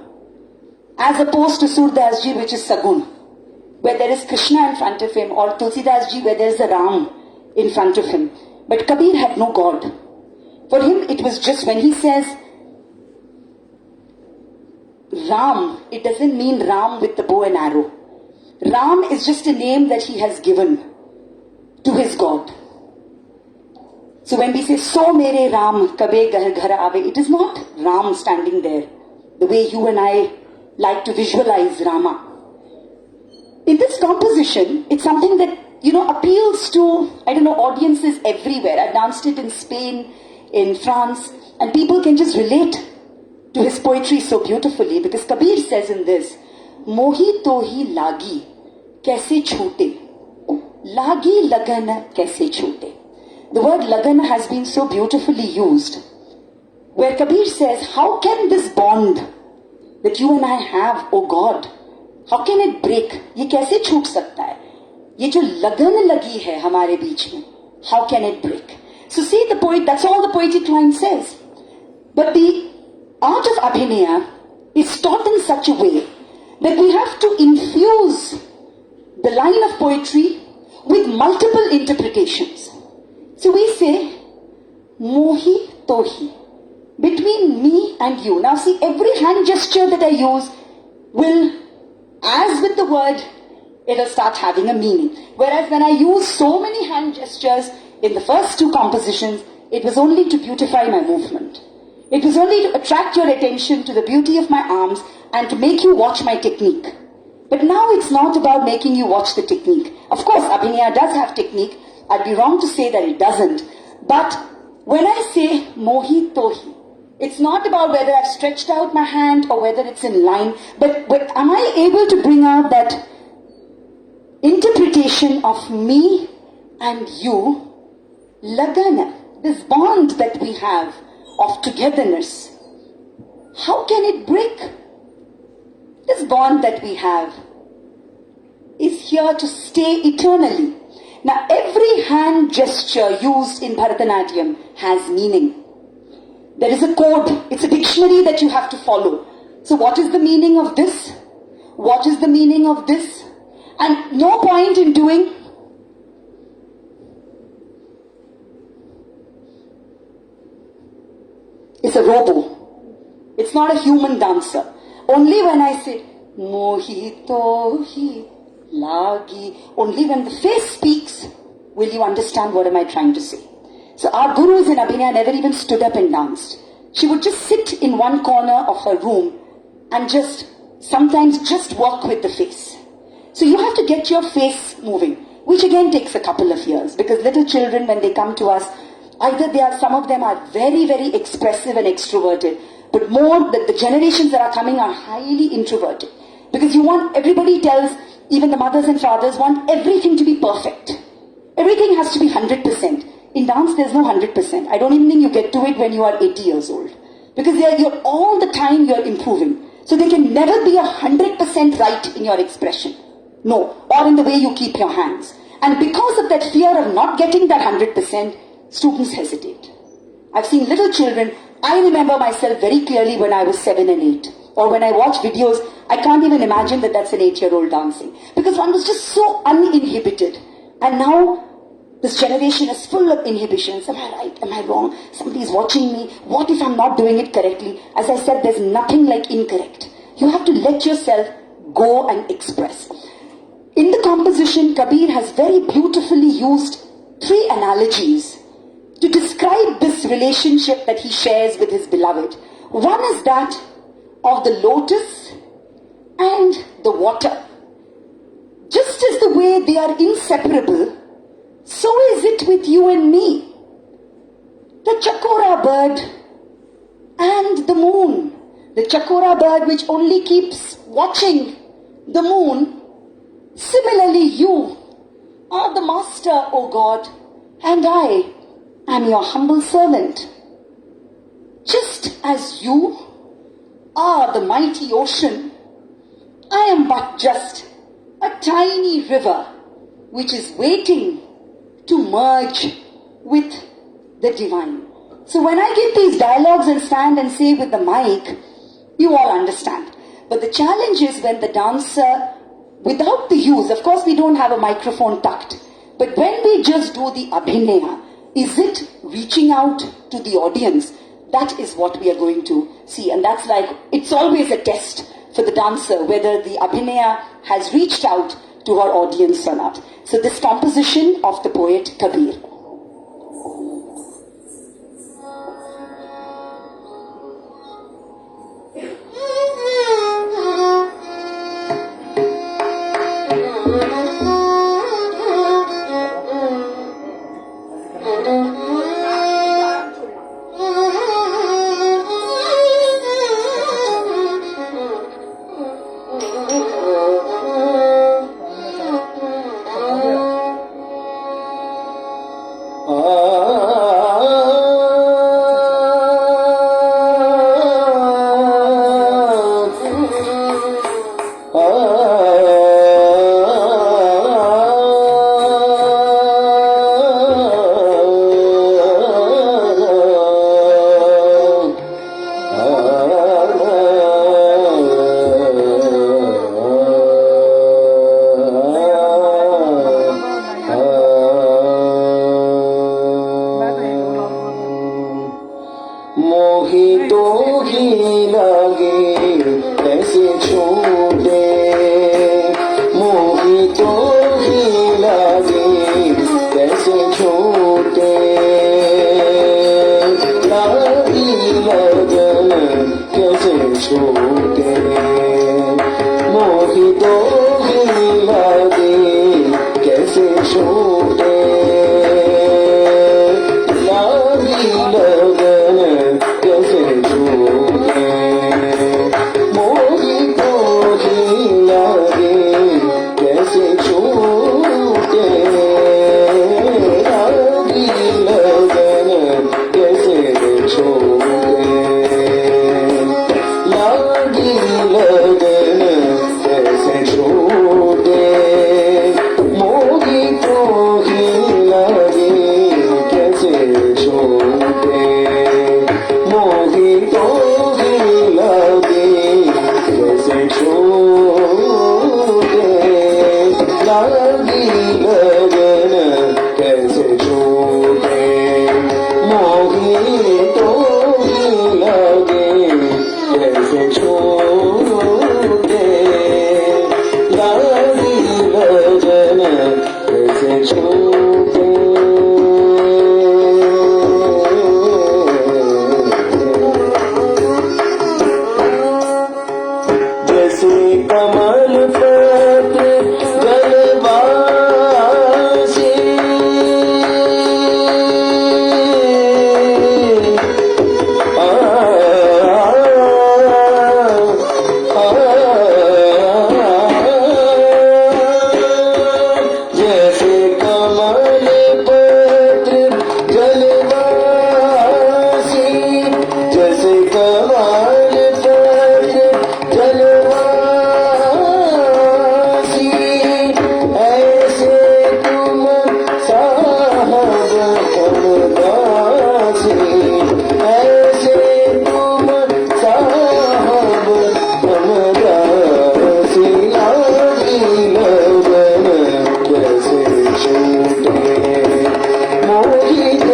as opposed to Surdas ji, which is sagun, where there is Krishna in front of him, or Tulsidas ji, where there is the Ram in front of him. But Kabir had no God. For him, it was just, when he says Ram, it doesn't mean Ram with the bow and arrow. Ram is just a name that he has given to his God. So when we say, so mere Ram, kabe ghar ghar aave, it is not Ram standing there, the way you and I like to visualize Rama. In this composition, it's something that, appeals to, audiences everywhere. I've danced it in Spain, in France, and people can just relate to his poetry so beautifully, because Kabir says in this, Mohi tohi lagi, kaise chhoote, lagi lagan kaise chhoote. The word lagan has been so beautifully used, where Kabir says, how can this bond that you and I have, oh God, how can it break? ये कैसे छूट सकता है? ये जो लगन लगी है हमारे बीच में, how can it break? So see the poet, that's all the poetic line says. But the art of abhinaya is taught in such a way that we have to infuse the line of poetry with multiple interpretations. So we say, mohi tohi, between me and you. Now see, every hand gesture that I use will, as with the word, it'll start having a meaning. Whereas when I use so many hand gestures in the first two compositions, it was only to beautify my movement. It was only to attract your attention to the beauty of my arms and to make you watch my technique. But now it's not about making you watch the technique. Of course, abhinaya does have technique. I'd be wrong to say that it doesn't. But when I say mohi tohi, it's not about whether I've stretched out my hand or whether it's in line, but am I able to bring out that interpretation of me and you, lagana, this bond that we have of togetherness. How can it break? This bond that we have. is here to stay eternally. Now, every hand gesture used in Bharatnatyam has meaning. There is a code, it's a dictionary that you have to follow. So what is the meaning of this? What is the meaning of this? And no point in doing. It's a robo. It's not a human dancer. Only when I say, Mohito hi lagi, only when the face speaks will you understand what am I trying to say. So our gurus in Abhinaya never even stood up and danced. She would just sit in one corner of her room and sometimes just work with the face. So you have to get your face moving, which again takes a couple of years, because little children, when they come to us, either some of them are very, very expressive and extroverted, but more the generations that are coming are highly introverted. Because everybody tells, even the mothers and fathers want everything to be perfect. Everything has to be 100%. In dance, there's no 100%. I don't even think you get to it when you are 80 years old. Because you're all the time you're improving. So there can never be 100% right in your expression. No. Or in the way you keep your hands. And because of that fear of not getting that 100%, students hesitate. I've seen little children. I remember myself very clearly when I was 7 and 8. Or when I watch videos, I can't even imagine that that's an 8-year-old dancing. Because one was just so uninhibited. And now, this generation is full of inhibitions. Am I right? Am I wrong? Somebody's watching me. What if I'm not doing it correctly? As I said, there's nothing like incorrect. You have to let yourself go and express. In the composition, Kabir has very beautifully used 3 analogies to describe this relationship that he shares with his beloved. One is that of the lotus and the water. Just as the way they are inseparable, so is it with you and me. The chakora bird and the moon. The chakora bird which only keeps watching the moon. Similarly, you are the master, O God, and I am your humble servant. Just as you are the mighty ocean, I am but just a tiny river which is waiting to merge with the divine. So when I give these dialogues and stand and say with the mic, you all understand. But the challenge is when the dancer, without the use, of course we don't have a microphone tucked, but when we just do the abhinaya, is it reaching out to the audience? That is what we are going to see. And that's it's always a test for the dancer, whether the abhinaya has reached out to her audience or not. So this composition of the poet Kabir.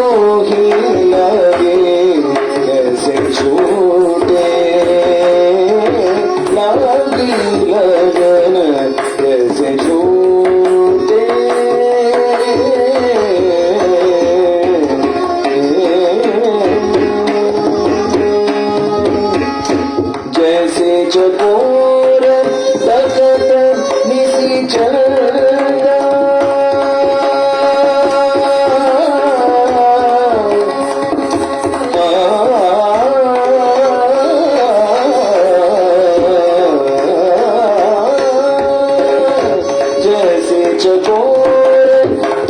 तो ही लगे कैसे छूटे लागी लगन कैसे छूटे जैसे चकोर तकत निसी चलता जैसे चकोर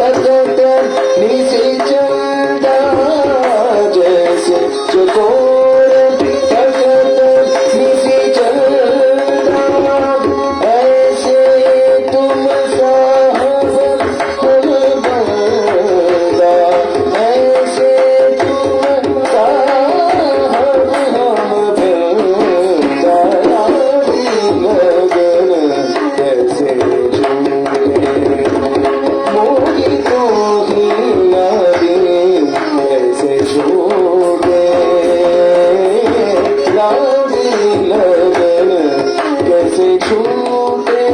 तकत निसी चलता जैसे चकोर तकत निसी चलता ऐसे तुम साहब हम बंदा ऐसे तुम साहब हम बंदा लगन कैसे मोगी तो ही लगे कैसे छूटे लागी लगन कैसे छूटे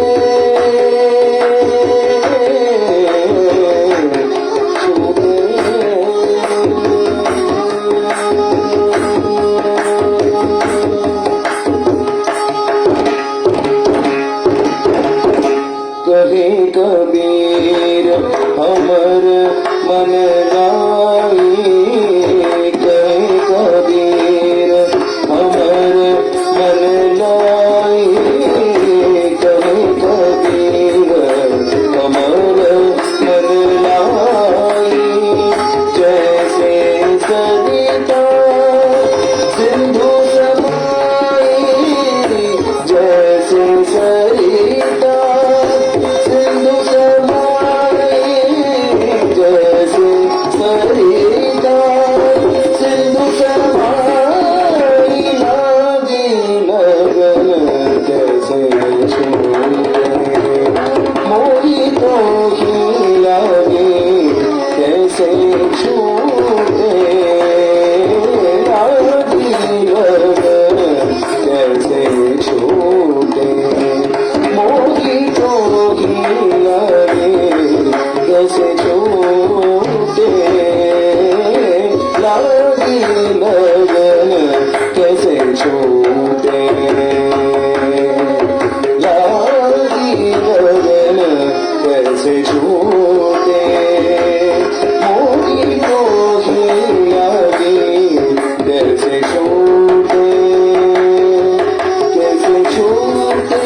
कहे कबीर हमर मन लाई कहे कबीर हमर मन लाई कहे कबीर हमर मन लाई जैसे सरिता सिंधु समाई जैसे सरिता सिंधु समाई जैसे सरिता सिंधु समाई लागी लगन कैसे छूटे मोरी तो ही लगे कैसे छूटे लागी लगन कैसे छूटे मोरी तो ही लगे कैसे छूटे लागी लगन कैसे छूटे लागी लगन कैसे छूटे मोरी तो ही लगे कैसे छूटे कैसे छूटे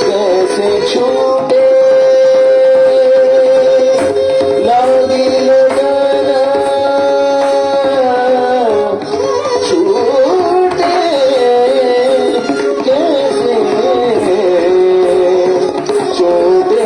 कैसे छूटे लागी लगन छूटे कैसे छूटे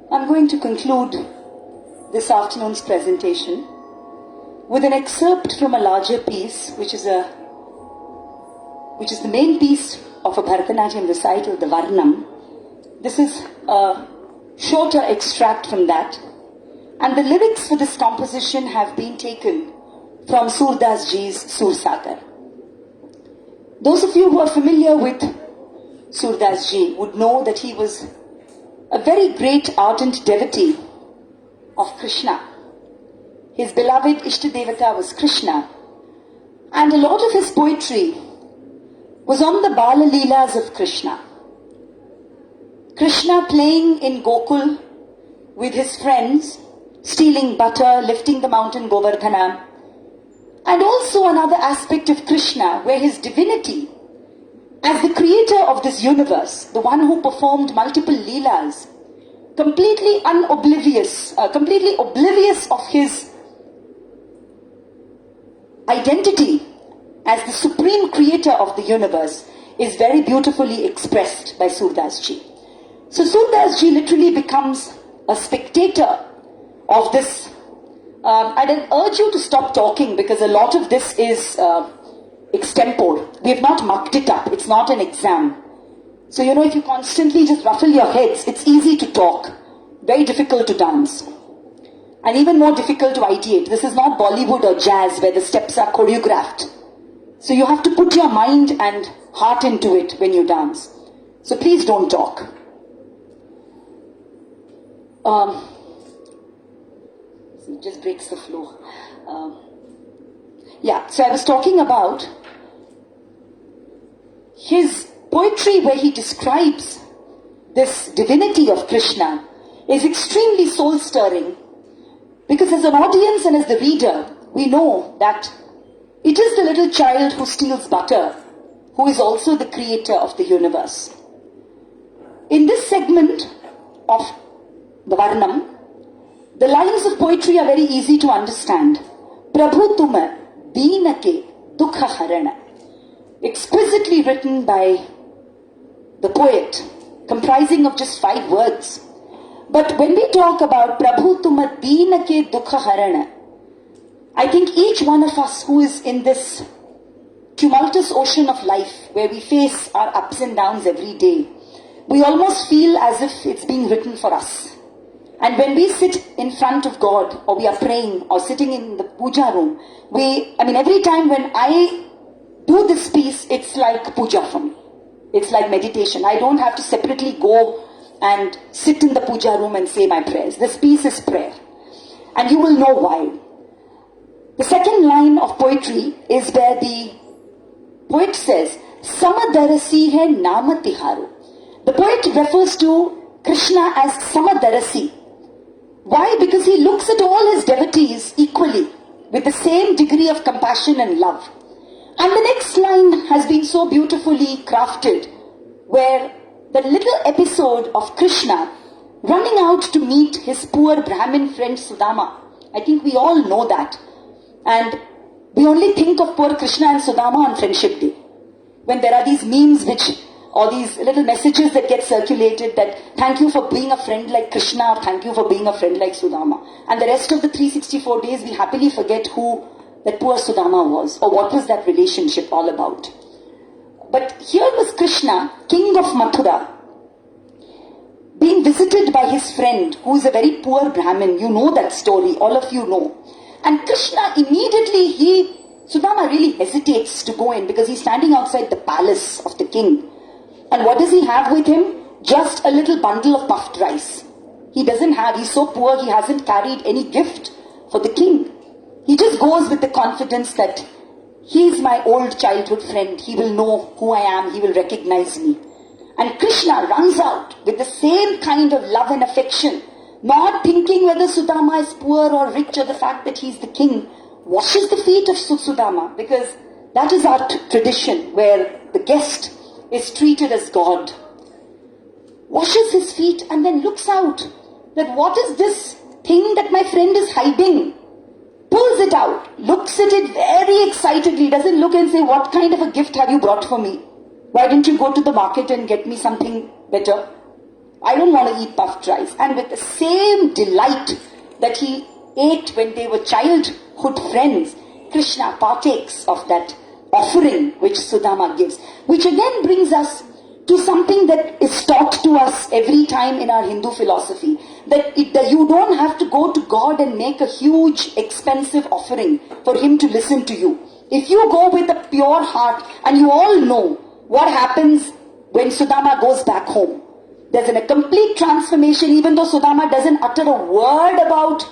I'm going to conclude this afternoon's presentation with an excerpt from a larger piece, which is the main piece of a Bharatnatyam recital, the Varnam. This is a shorter extract from that, and the lyrics for this composition have been taken from Surdas Ji's Sursagar. Those of you who are familiar with Surdas Ji would know that he was a very great ardent devotee of Krishna. His beloved Ishtadevata was Krishna, and a lot of his poetry was on the Bala Leelas of Krishna. Krishna playing in Gokul with his friends, stealing butter, lifting the mountain Govardhana, and also another aspect of Krishna where his divinity as the creator of this universe, the one who performed multiple leelas, completely oblivious of his identity as the supreme creator of the universe, is very beautifully expressed by Surdas Ji. So Surdas Ji literally becomes a spectator of this. I'd urge you to stop talking because a lot of this is extempore. We have not mucked it up. It's not an exam. So, if you constantly just ruffle your heads, it's easy to talk. Very difficult to dance. And even more difficult to ideate. This is not Bollywood or jazz where the steps are choreographed. So you have to put your mind and heart into it when you dance. So please don't talk. It just breaks the flow. So I was talking about his poetry where he describes this divinity of Krishna is extremely soul-stirring because as an audience and as the reader, we know that it is the little child who steals butter who is also the creator of the universe. In this segment of the Varnam, the lines of poetry are very easy to understand. Prabhu tum deenake dukha harana. Exquisitely written by the poet, comprising of just 5 words. But when we talk about Prabhu tum deenake dukha harana, I think each one of us who is in this tumultuous ocean of life where we face our ups and downs every day, we almost feel as if it's being written for us. And when we sit in front of God or we are praying or sitting in the puja room, every time when I do this piece, it's like puja for me. It's like meditation. I don't have to separately go and sit in the puja room and say my prayers. This piece is prayer. And you will know why. The second line of poetry is where the poet says, Samadarasi hai nama tiharu. The poet refers to Krishna as Samadarasi. Why? Because he looks at all his devotees equally, with the same degree of compassion and love. And the next line has been so beautifully crafted, where the little episode of Krishna running out to meet his poor Brahmin friend Sudama. I think we all know that. And we only think of poor Krishna and Sudama on Friendship Day, when there are these memes or these little messages that get circulated that thank you for being a friend like Krishna or thank you for being a friend like Sudama. And the rest of the 364 days we happily forget who that poor Sudama was or what was that relationship all about. But here was Krishna, king of Mathura, being visited by his friend who is a very poor Brahmin. You know that story, all of you know. And Krishna immediately, Sudama really hesitates to go in because he's standing outside the palace of the king. And what does he have with him? Just a little bundle of puffed rice. He's so poor, he hasn't carried any gift for the king. He just goes with the confidence that he's my old childhood friend. He will know who I am. He will recognize me. And Krishna runs out with the same kind of love and affection, not thinking whether Sudama is poor or rich or the fact that he's the king, washes the feet of Sudama because that is our tradition where the guest is treated as God. Washes his feet and then looks out that what is this thing that my friend is hiding? Pulls it out, looks at it very excitedly, doesn't look and say, what kind of a gift have you brought for me? Why didn't you go to the market and get me something better? I don't want to eat puffed rice. And with the same delight that he ate when they were childhood friends, Krishna partakes of that offering which Sudama gives, which again brings us to something that is taught to us every time in our Hindu philosophy, that you don't have to go to God and make a huge expensive offering for him to listen to you. If you go with a pure heart, and you all know what happens when Sudama goes back home, there's a complete transformation, even though Sudama doesn't utter a word about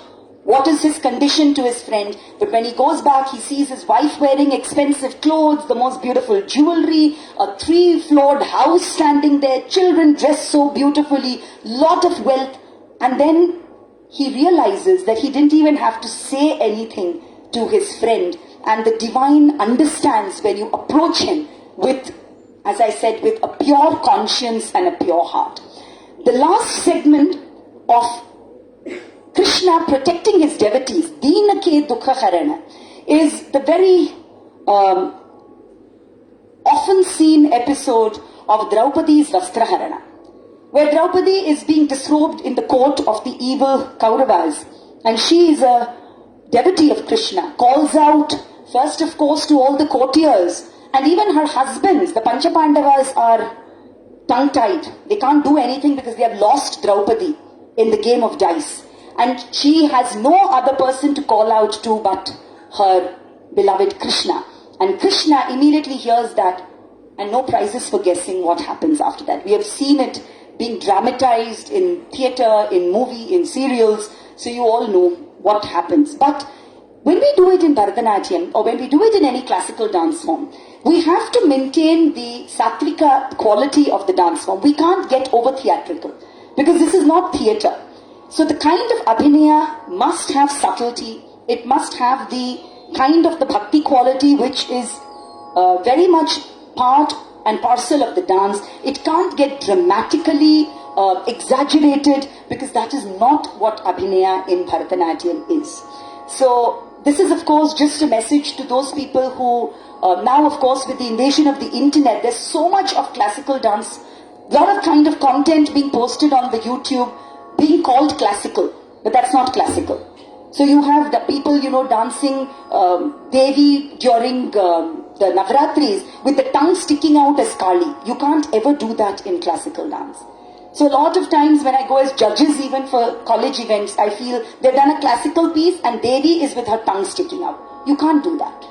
what is his condition to his friend. But when he goes back, he sees his wife wearing expensive clothes, the most beautiful jewelry, a 3-floored house standing there, children dressed so beautifully, lot of wealth. And then he realizes that he didn't even have to say anything to his friend. And the divine understands when you approach him with as I said, with a pure conscience and a pure heart. The last segment of Krishna protecting his devotees, Deenake Dukha Harana, is the very often seen episode of Draupadi's Vastraharana, where Draupadi is being disrobed in the court of the evil Kauravas, and she is a devotee of Krishna, calls out first of course to all the courtiers, and even her husbands, the Panchapandavas, are tongue-tied. They can't do anything because they have lost Draupadi in the game of dice. And she has no other person to call out to but her beloved Krishna. And Krishna immediately hears that, and no prizes for guessing what happens after that. We have seen it being dramatized in theatre, in movie, in serials, so you all know what happens. But when we do it in Bharatnatyam, or when we do it in any classical dance form, we have to maintain the sattvika quality of the dance form. We can't get over theatrical, because this is not theatre. So the kind of abhinaya must have subtlety. It must have the kind of the bhakti quality which is very much part and parcel of the dance. It can't get dramatically exaggerated, because that is not what abhinaya in Bharatanatyam is. So this is of course just a message to those people who now of course with the invasion of the internet, there's so much of classical dance, a lot of kind of content being posted on the YouTube being called classical, but that's not classical. So you have the people, dancing Devi during the Navaratris with the tongue sticking out as Kali. You can't ever do that in classical dance. So a lot of times when I go as judges even for college events, I feel they've done a classical piece and Devi is with her tongue sticking out. You can't do that.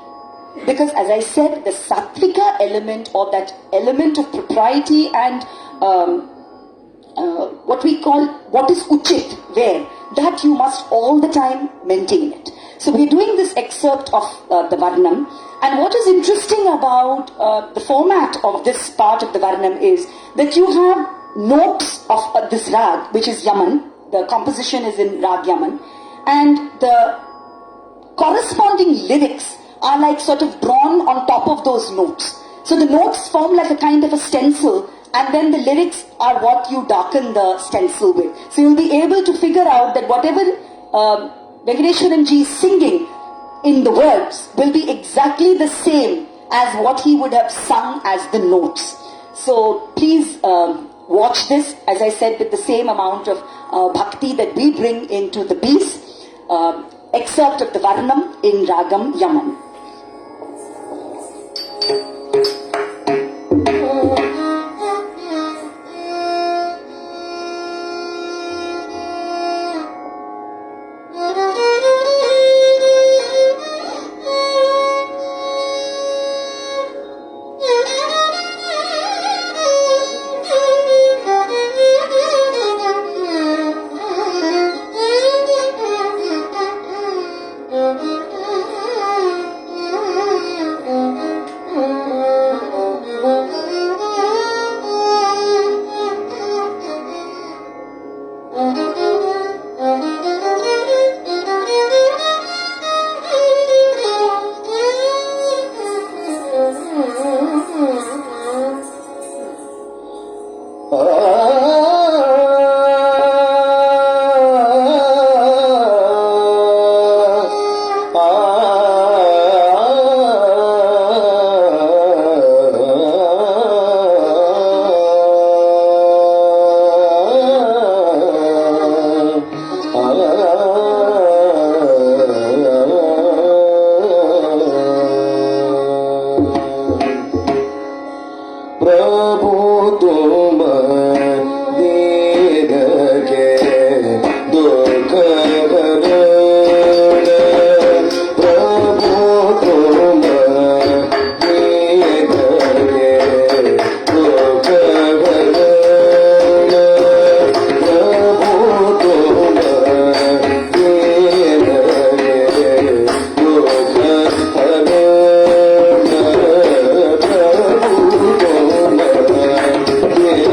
Because as I said, the sattvika element, or that element of propriety and what we call, what is uchit, where, that you must all the time maintain it. So we're doing this excerpt of the Varnam, and what is interesting about the format of this part of the Varnam is that you have notes of this rag, which is Yaman. The composition is in rag Yaman, and the corresponding lyrics are like sort of drawn on top of those notes. So the notes form like a kind of a stencil, and then the lyrics are what you darken the stencil with. So you'll be able to figure out that whatever Venkateswaranji is singing in the words will be exactly the same as what he would have sung as the notes. So please watch this, as I said, with the same amount of bhakti that we bring into the piece. Excerpt of the Varnam in Ragam Yaman. Yeah.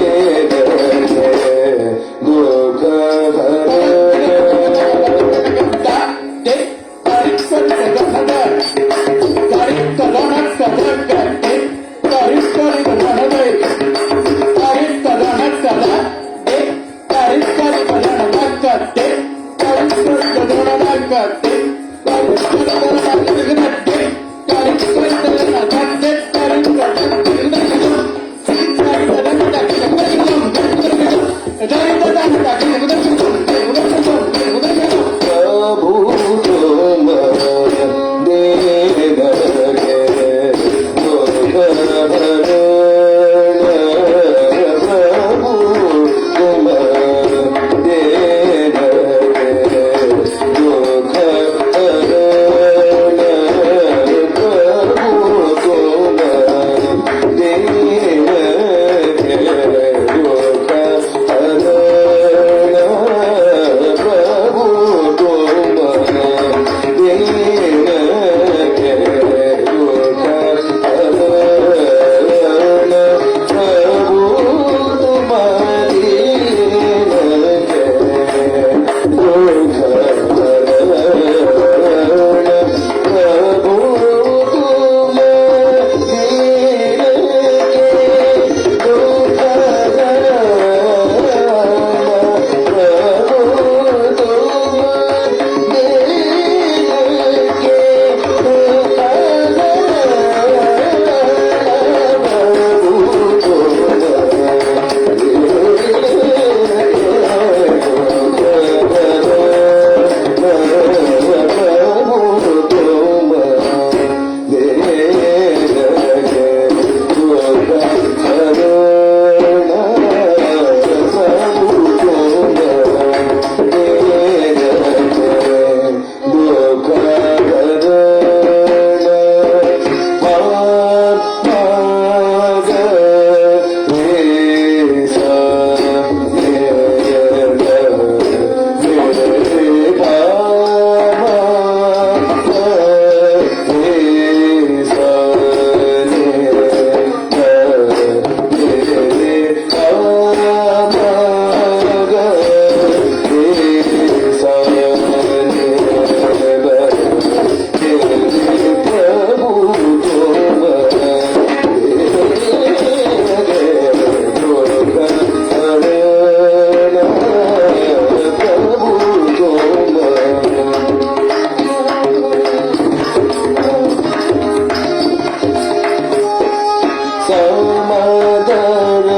समदर्शी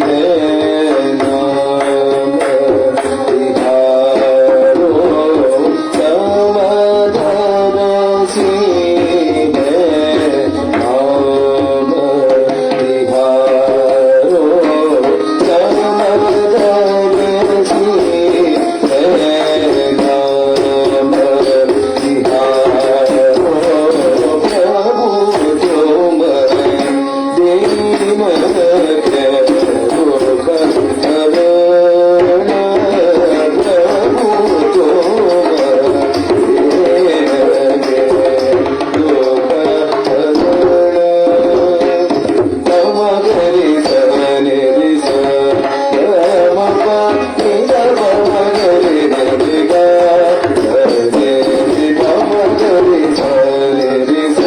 है नाम तिहारो समदर्शी है नाम तिहारो समदर्शी है नाम तिहारो प्रभु तुम दीन के दुख हरण प्रभु तुम दीन के दुख हरण तमगरि सवनि दिस तमगरि दिगा तमगरि सवनि दिस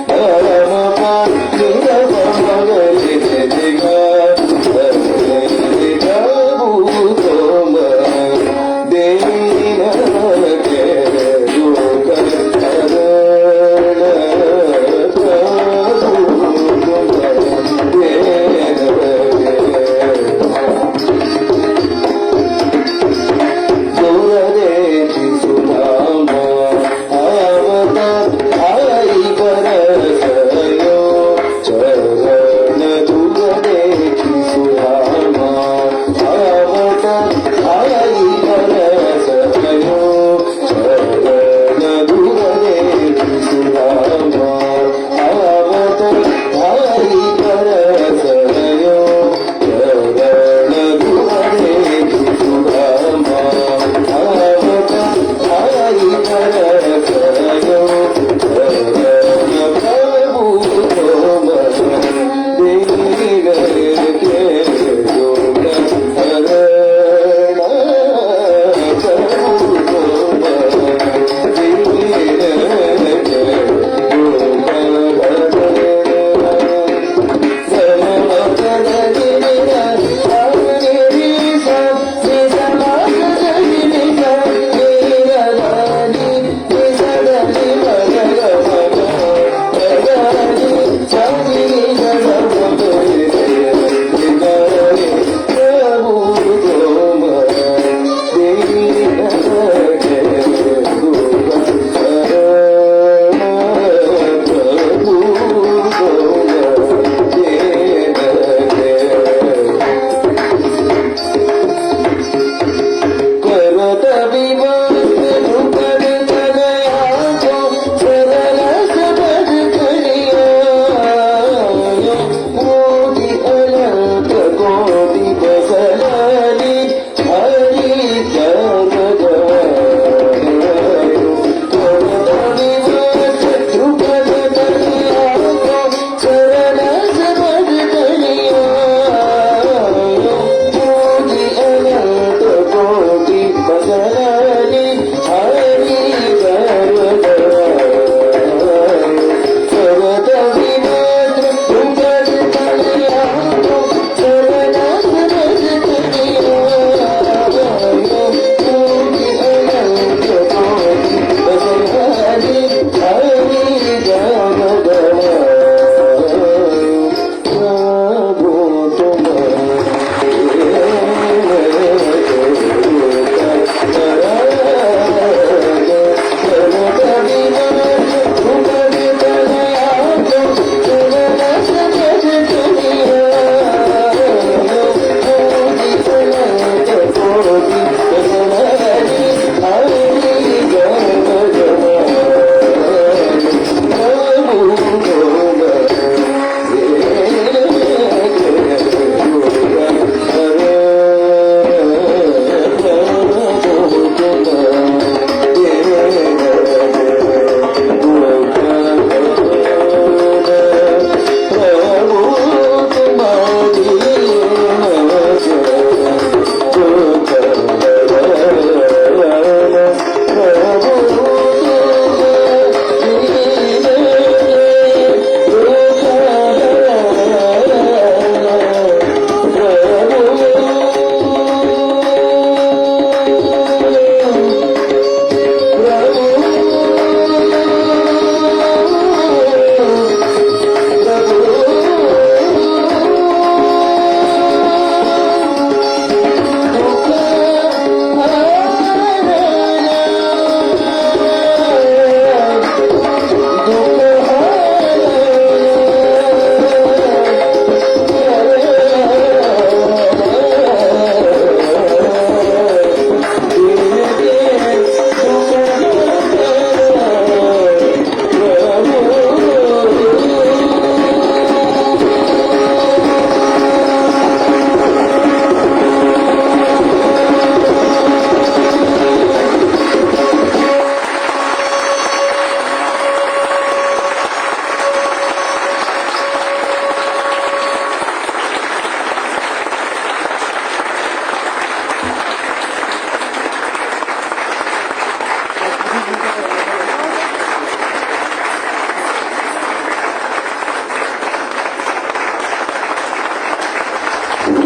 तमगरि दिगा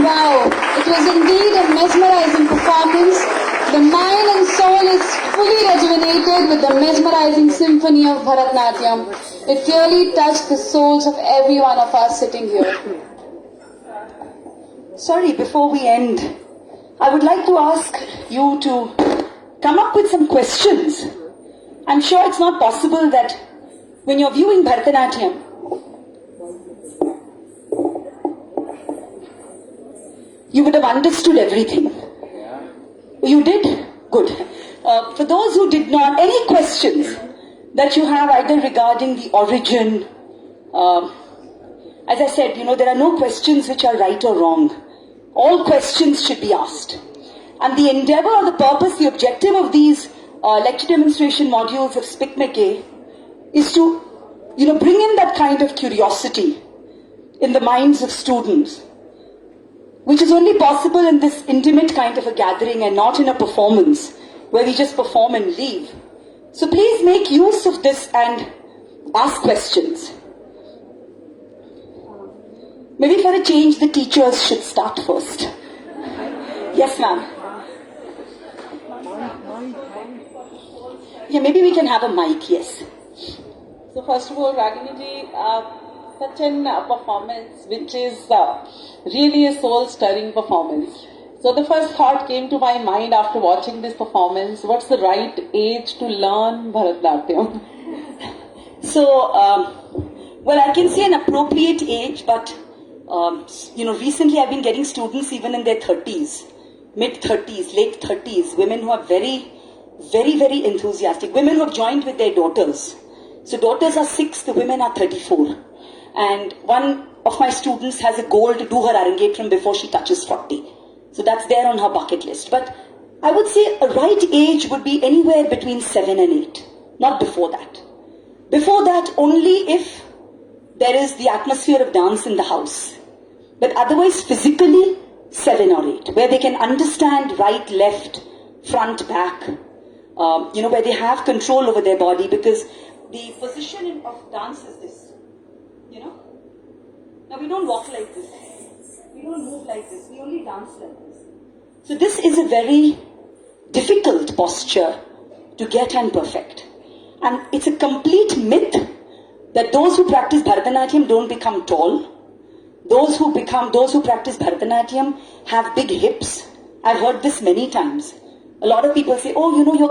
Wow, it was indeed a mesmerizing performance. The mind and soul is fully rejuvenated with the mesmerizing symphony of Bharatnatyam. It really touched the souls of every one of us sitting here. Sorry, before we end, I would like to ask you to come up with some questions. I'm sure it's not possible that when you're viewing Bharatanatyam, you would have understood everything. You did? Good. For those who did not, any questions that you have either regarding the origin, as I said, there are no questions which are right or wrong. All questions should be asked. And the endeavor, the purpose, the objective of these lecture demonstration modules of SPICMACAY is to, bring in that kind of curiosity in the minds of students, which is only possible in this intimate kind of a gathering and not in a performance where we just perform and leave. So please make use of this and ask questions. Maybe for a change, the teachers should start first. Yes, ma'am. Yeah, maybe we can have a mic, yes. So first of all, Ragini ji, such an performance which is really a soul-stirring performance. So the first thought came to my mind after watching this performance, what's the right age to learn Bharatnatyam? So, well, I can say an appropriate age, but, recently I've been getting students even in their 30s, mid-30s, late 30s, women who are very, very, very enthusiastic, women who have joined with their daughters. So daughters are 6, the women are 34. And one of my students has a goal to do her Arangetram before she touches 40. So that's there on her bucket list. But I would say a right age would be anywhere between 7 and 8, not before that. Before that, only if there is the atmosphere of dance in the house. But otherwise, physically, 7 or 8, where they can understand right, left, front, back, where they have control over their body, because the position of dance is this, Now we don't walk like this, we don't move like this, we only dance like this. So this is a very difficult posture to get and perfect. And it's a complete myth that those who practice Bharatanatyam don't become tall. Those who practice Bharatanatyam have big hips. I've heard this many times. A lot of people say, oh, you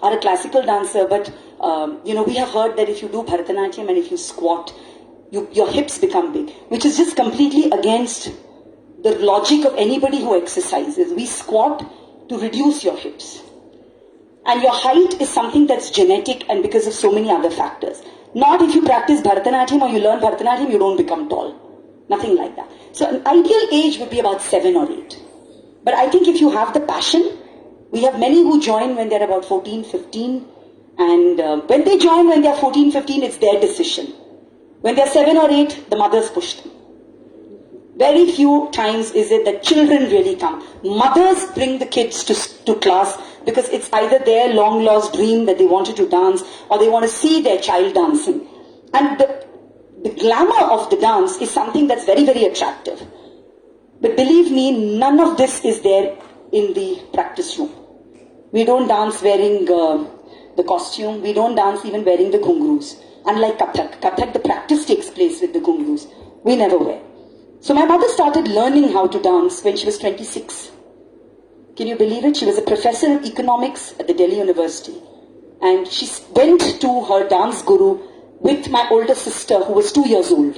are a classical dancer, but, we have heard that if you do Bharatanatyam and if you squat, your hips become big, which is just completely against the logic of anybody who exercises. We squat to reduce your hips. And your height is something that's genetic and because of so many other factors. Not if you practice Bharatanatyam or you learn Bharatanatyam, you don't become tall. Nothing like that. So an ideal age would be about 7 or 8. But I think if you have the passion, we have many who join when they're about 14, 15. And when they join when they're 14, 15, it's their decision. When they're 7 or 8, the mothers push them. Very few times is it that children really come. Mothers bring the kids to class because it's either their long lost dream that they wanted to dance or they want to see their child dancing. And the glamour of the dance is something that's very, very attractive. But believe me, none of this is there in the practice room. We don't dance wearing the costume. We don't dance even wearing the ghungroos. Unlike Kathak, the practice takes place with the ghungroos. We never wear. So my mother started learning how to dance when she was 26. Can you believe it? She was a professor of economics at the Delhi University. And she went to her dance guru with my older sister who was 2 years old.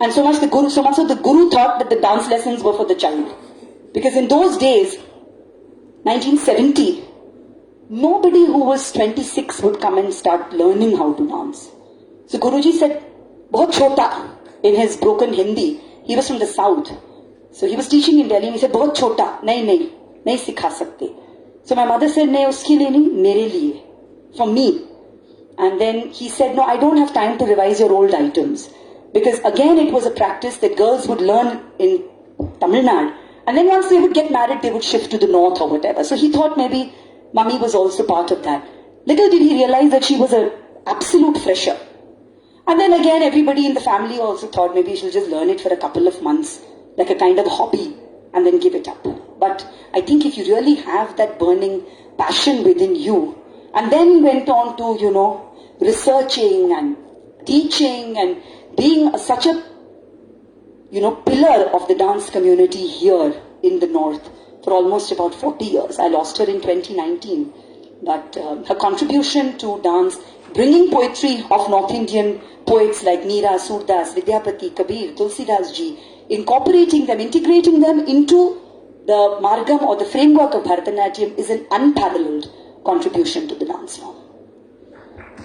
And so much so the guru thought that the dance lessons were for the child. Because in those days, 1970, nobody who was 26 would come and start learning how to dance. So Guruji said, "Bahut chota," in his broken Hindi. He was from the south. So he was teaching in Delhi and he said, "Bahut chota, nahi sikha sakte." So my mother said, "Nahi, uski liye nahi, mere liye, for me." And then he said, "No, I don't have time to revise your old items." Because again, it was a practice that girls would learn in Tamil Nadu. And then once they would get married, they would shift to the north or whatever. So he thought maybe Mummy was also part of that. Little did he realize that she was an absolute fresher. And then again, everybody in the family also thought maybe she'll just learn it for a couple of months like a kind of hobby and then give it up. But I think if you really have that burning passion within you, and then went on to, researching and teaching and being such a, pillar of the dance community here in the North for almost about 40 years. I lost her in 2019. But her contribution to dance, bringing poetry of North Indian poets like Meera, Surdas, Vidyapati, Kabir, Tulsidas ji, incorporating them, integrating them into the margam or the framework of Bharatnatyam is an unparalleled contribution to the dance form.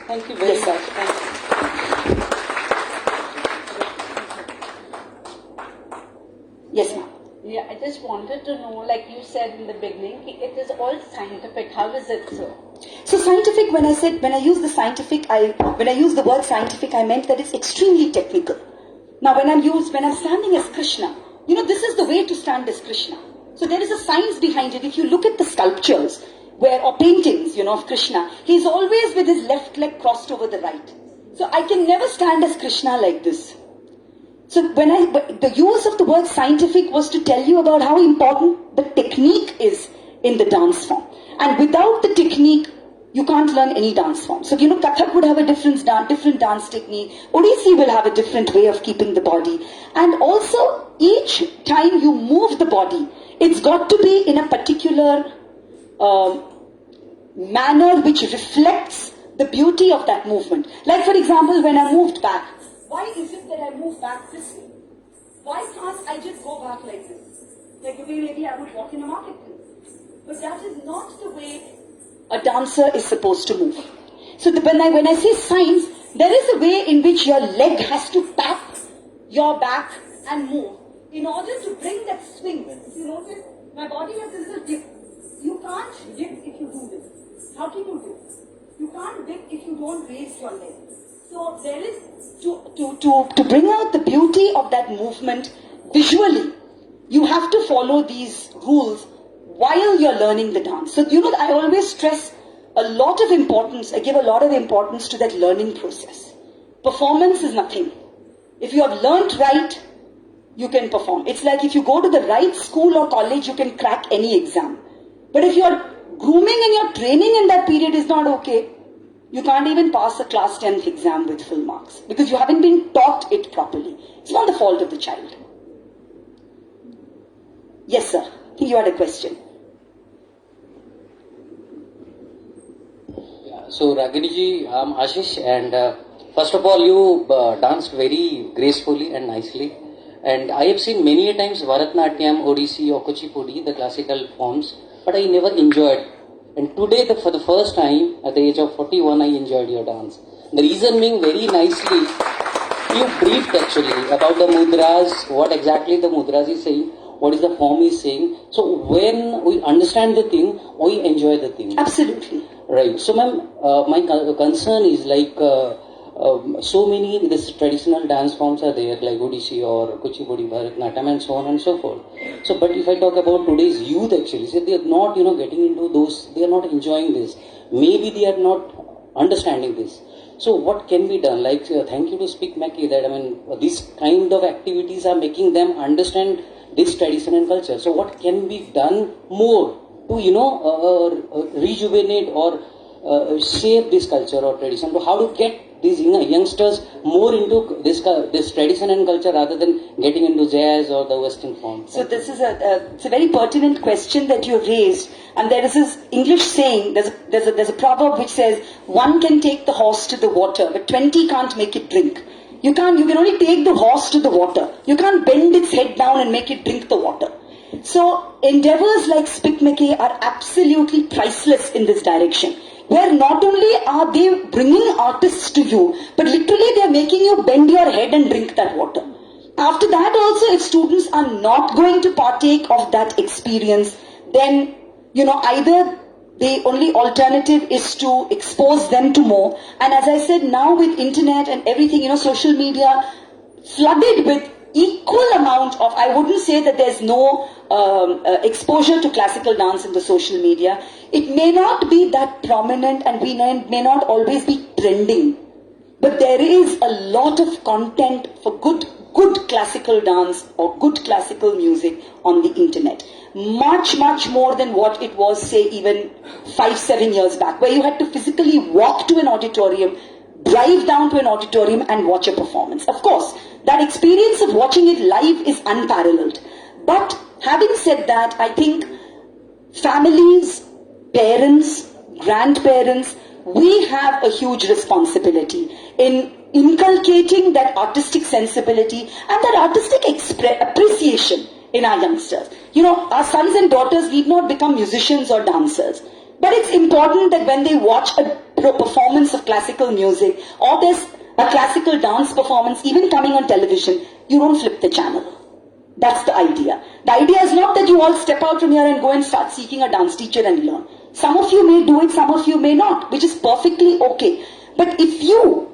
Thank you very Yes, sir. much. Thank you. Yes, ma'am. Yeah, I just wanted to know, like you said in the beginning, it is all scientific. How is it so? So scientific, when I use the word scientific, I meant that it's extremely technical. Now when I'm standing as Krishna, this is the way to stand as Krishna. So there is a science behind it. If you look at the sculptures or paintings, of Krishna, he's always with his left leg crossed over the right. So I can never stand as Krishna like this. So the use of the word scientific was to tell you about how important the technique is in the dance form. And without the technique, you can't learn any dance form. So, Kathak would have a different dance technique. Odissi will have a different way of keeping the body. And also, each time you move the body, it's got to be in a particular manner which reflects the beauty of that movement. Like, for example, when I moved back, why is it that I move back this way? Why can't I just go back like this? Like the way maybe I would walk in a marketplace. But that is not the way a dancer is supposed to move. So when I say science, there is a way in which your leg has to tap your back and move in order to bring that swing. If you notice, my body has a little dip. You can't dip if you do this. How can you dip? You can't dip if you don't raise your leg. So there is, to bring out the beauty of that movement visually, you have to follow these rules while you're learning the dance. So, I always stress I give a lot of importance to that learning process. Performance is nothing. If you have learnt right, you can perform. It's like if you go to the right school or college, you can crack any exam. But if your grooming and your training in that period is not okay, you can't even pass a class 10th exam with full marks because you haven't been taught it properly. It's not the fault of the child. Yes, sir. I think you had a question. So Ragini ji, I'm Ashish, and first of all, you danced very gracefully and nicely. And I have seen many a times Bharatnatyam, Odissi or Kuchipudi, the classical forms, but I never enjoyed. And today, for the first time, at the age of 41, I enjoyed your dance. The reason being very nicely, you briefed actually about the mudras, what exactly the mudras is saying, what is the form is saying. So when we understand the thing, we enjoy the thing. Absolutely. Right. So ma'am, my concern is like so many this traditional dance forms are there like Odissi or Kuchipudi, Bharatnatyam and so on and so forth. So but if I talk about today's youth actually, so they are not getting into those, they are not enjoying this. Maybe they are not understanding this. So what can be done? Like thank you to SPICMACAY that these kind of activities are making them understand this tradition and culture. So what can be done more to rejuvenate or shape this culture or tradition? So how to get these youngsters more into this tradition and culture rather than getting into jazz or the Western form? So this is it's a very pertinent question that you have raised. And there is this English saying, there's a proverb which says, one can take the horse to the water, but 20 can't make it drink. You can only take the horse to the water. You can't bend its head down and make it drink the water. So endeavors like SPICMACAY are absolutely priceless in this direction, where not only are they bringing artists to you, but literally they are making you bend your head and drink that water. After that also, if students are not going to partake of that experience, then either the only alternative is to expose them to more. And as I said, now with internet and everything, social media flooded with equal amount of, I wouldn't say that there's no exposure to classical dance in the social media. It may not be that prominent and we may not always be trending, but there is a lot of content for good good classical dance or good classical music on the internet. Much, much more than what it was, say, even 5-7 years back, where you had to physically walk to an auditorium, drive down to an auditorium and watch a performance. Of course, that experience of watching it live is unparalleled. But having said that, I think families, parents, grandparents, we have a huge responsibility in inculcating that artistic sensibility and that artistic appreciation in our youngsters. You know, our sons and daughters need not become musicians or dancers. But it's important that when they watch a performance of classical music or there's a classical dance performance even coming on television, you don't flip the channel. That's the idea. The idea is not that you all step out from here and go and start seeking a dance teacher and learn. Some of you may do it, some of you may not, which is perfectly okay. But if you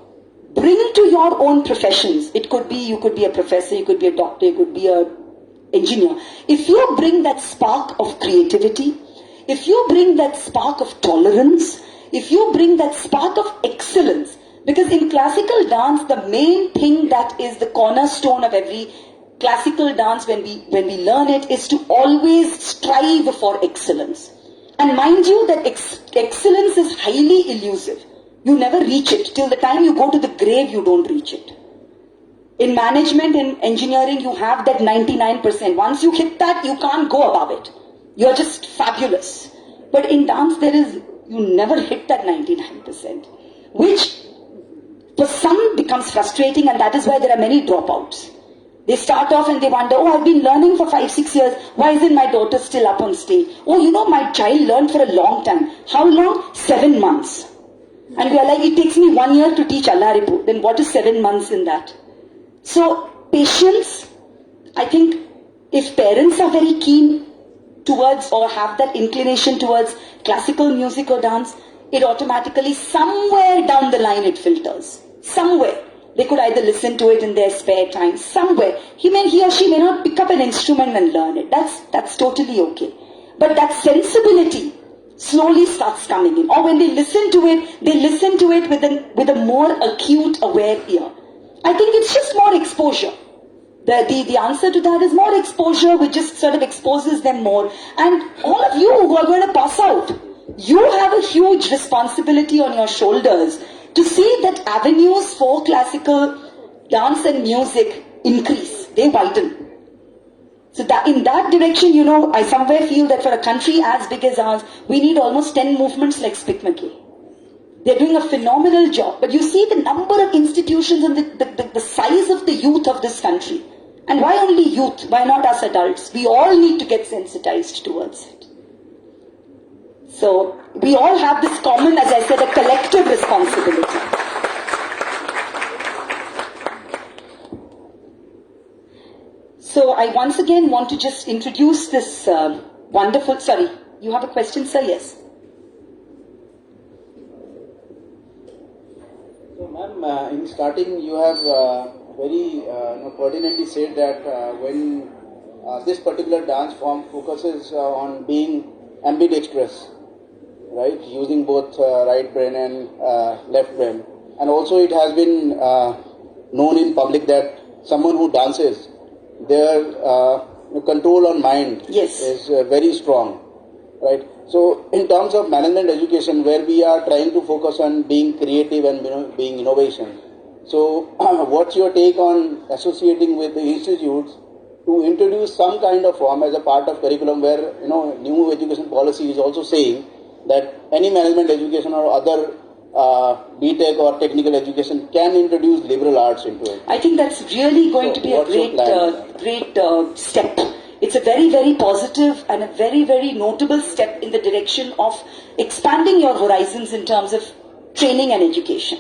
bring to your own professions, it could be, you could be a professor, you could be a doctor, you could be a engineer. If you bring that spark of creativity, if you bring that spark of tolerance, if you bring that spark of excellence, because in classical dance, the main thing that is the cornerstone of every classical dance when we learn it is to always strive for excellence. And mind you that excellence is highly elusive. You never reach it. Till the time you go to the grave, you don't reach it. In management and engineering, you have that 99%. Once you hit that, you can't go above it. You're just fabulous. But in dance, you never hit that 99%, which for some becomes frustrating, and that is why there are many dropouts. They start off and they wonder, oh, I've been learning for 5-6 years. Why isn't my daughter still up on stage? Oh, you know, my child learned for a long time. How long? 7 months. And we are like, it takes me 1 year to teach Allaripu. Then what is 7 months in that? So, patience. I think if parents are very keen towards or have that inclination towards classical music or dance, it automatically, somewhere down the line, it filters. Somewhere. They could either listen to it in their spare time. Somewhere. He or she may not pick up an instrument and learn it. That's totally okay. But that sensibility slowly starts coming in. Or when they listen to it with a more acute, aware ear. I think it's just more exposure. The answer to that is more exposure, which just sort of exposes them more. And all of you who are going to pass out, you have a huge responsibility on your shoulders to see that avenues for classical dance and music increase, they widen. So that in that direction, you know, I somewhere feel that for a country as big as ours, we need almost 10 movements like SPICMACAY. They're doing a phenomenal job. But you see the number of institutions and the size of the youth of this country. And why only youth? Why not us adults? We all need to get sensitized towards it. So we all have this common, as I said, a collective responsibility. So I once again want to just introduce this wonderful, sorry, you have a question, sir? Yes. So ma'am, in starting you have very pertinently said that when this particular dance form focuses on being ambidextrous, right, using both right brain and left brain, and also it has been known in public that someone who dances, their control on mind is very strong, right? So in terms of management education, where we are trying to focus on being creative and being innovation, so what's your take on associating with the institutes to introduce some kind of form as a part of curriculum where new education policy is also saying that any management education or other BTech or technical education can introduce liberal arts into it? I think that's really going to be a great step. It's a very, very positive and a very, very notable step in the direction of expanding your horizons in terms of training and education.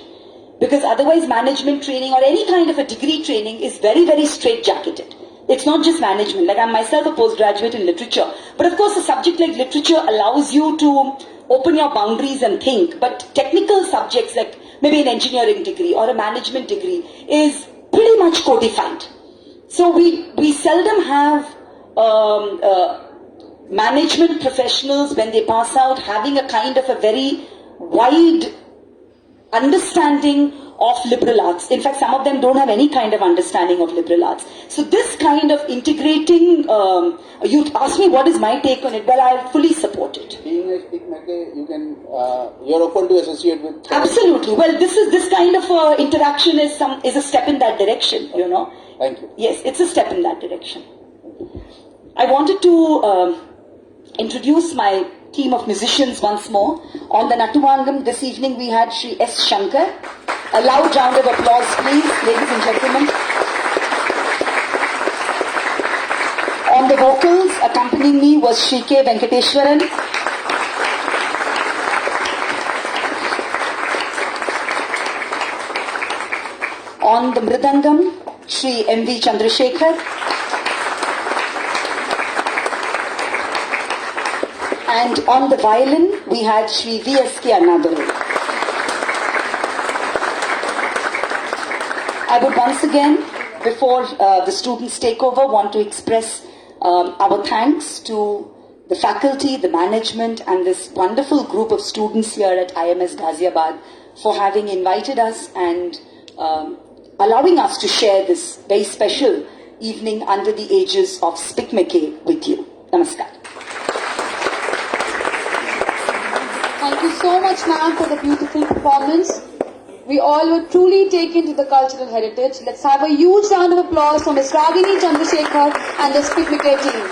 Because otherwise management training or any kind of a degree training is very, very straitjacketed. It's not just management. Like I'm myself a postgraduate in literature. But of course a subject like literature allows you to open your boundaries and think. But technical subjects like maybe an engineering degree or a management degree is pretty much codified. So we seldom have management professionals when they pass out having a kind of a very wide understanding of liberal arts. In fact, some of them don't have any kind of understanding of liberal arts. So this kind of integrating, you ask me what is my take on it, well, I fully support it. Being a SPICMACAY, you're open to associate with... Absolutely. Well, this kind of interaction is a step in that direction, you know. Thank you. Yes, it's a step in that direction. I wanted to introduce my team of musicians once more. On the Natuvangam this evening we had Shri S. Shankar. A loud round of applause please, ladies and gentlemen. On the vocals accompanying me was Shri K. Venkateshwaran. On the Mridangam, Shri M.V. Chandershekhar. And on the violin, we had Shri V.S.K. Annadurai. I would once again, before the students take over, want to express our thanks to the faculty, the management, and this wonderful group of students here at IMS Ghaziabad for having invited us and allowing us to share this very special evening under the aegis of SPICMACAY with you. Namaskar. Thank you so much, ma'am, for the beautiful performance. We all were truly taken to the cultural heritage. Let's have a huge round of applause for Ms. Ragini Chandershekhar and the SPICMACAY team.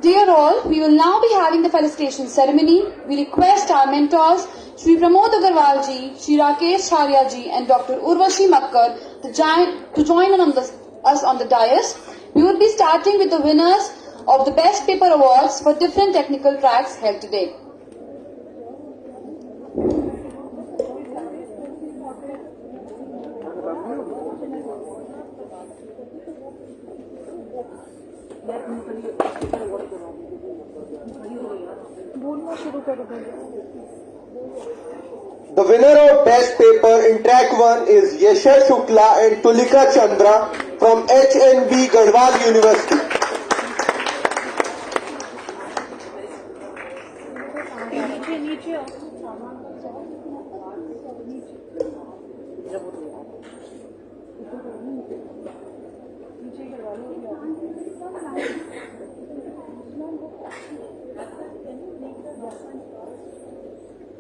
Dear all, we will now be having the felicitation ceremony. We request our mentors, Shri Pramod Agarwal ji, Shri Rakesh Charya ji, and Dr. Urvashi Makkar to join us on the dais. We will be starting with the winners of the Best Paper Awards for different technical tracks held today. The winner of Best Paper in Track 1 is Yasha Shukla and Tulika Chandra from HNB Garhwal University.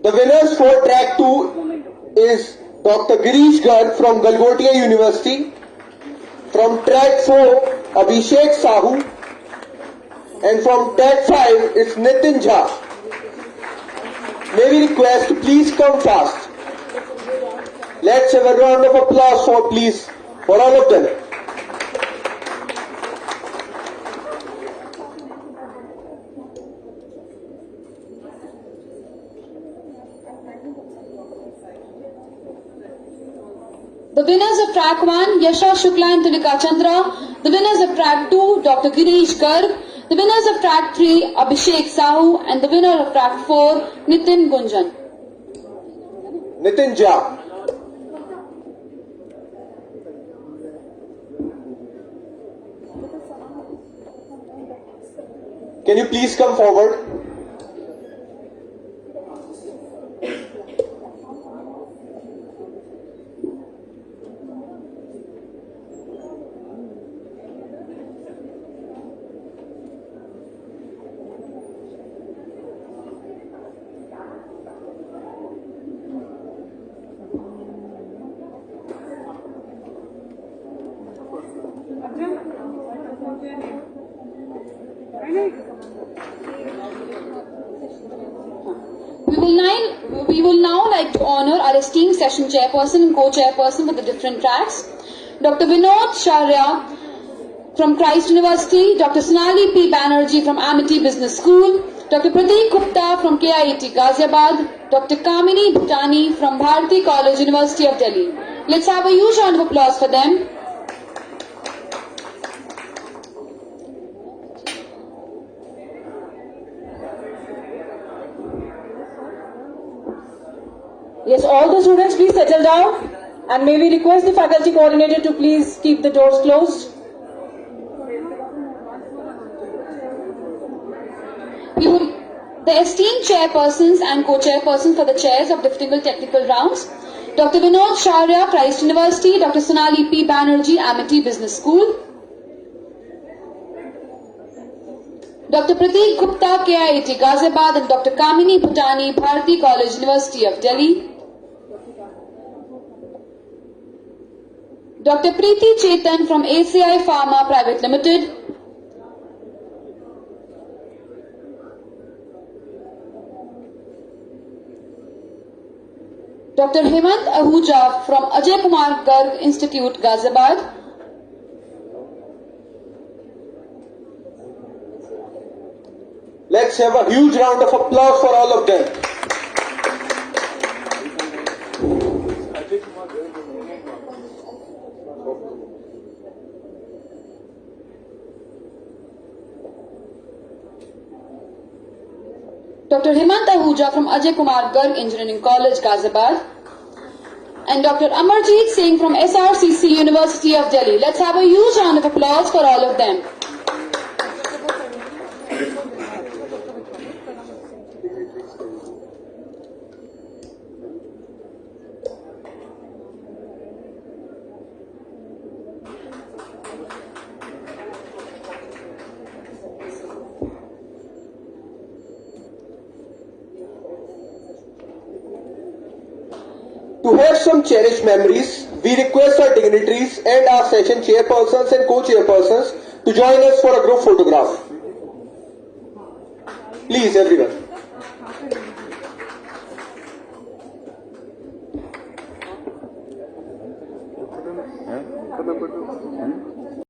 The winners for Track 2 is Dr. Girish Garg from Galgotia University. From Track 4, Abhishek Sahu. And from Track 5, it's Nitin Jha. May we request to please come fast. Let's have a round of applause for all of them. The winners of Track 1, Yasha Shukla and Tulika Chandra. The winners of Track 2, Dr. Girish Garg. The winners of Track 3, Abhishek Sahu. And the winner of Track 4, Nitin Gunjan. Nitin Jha. Can you please come forward? We will now like to honor our esteemed session chairperson and co-chairperson for the different tracks. Dr. Vinod Charya from Christ University, Dr. Sonali P. Banerjee from Amity Business School, Dr. Prateek Gupta from KIT Ghaziabad, Dr. Kamini Bhutani from Bharati College, University of Delhi. Let's have a huge round of applause for them. Yes, all the students please settle down, and may we request the faculty coordinator to please keep the doors closed. We would The esteemed chairpersons and co-chairpersons for the chairs of different technical rounds, Dr. Vinod Shaurya, Christ University, Dr. Sonali P. Banerjee, Amity Business School, Dr. Prateek Gupta, KIIT Ghaziabad, and Dr. Kamini Bhutani, Bharati College, University of Delhi, Dr. Preeti Chetan from ACI Pharma Private Limited, Dr. Hemant Ahuja from Ajay Kumar Garg Institute, Ghaziabad, Let's have a huge round of applause for all of them. Dr. Hemant Ahuja from Ajay Kumar Garg Engineering College, Ghaziabad, and Dr. Amarjeet Singh from SRCC University of Delhi. Let's have a huge round of applause for all of them. To have some cherished memories, we request our dignitaries and our session chairpersons and co-chairpersons to join us for a group photograph. Please, everyone.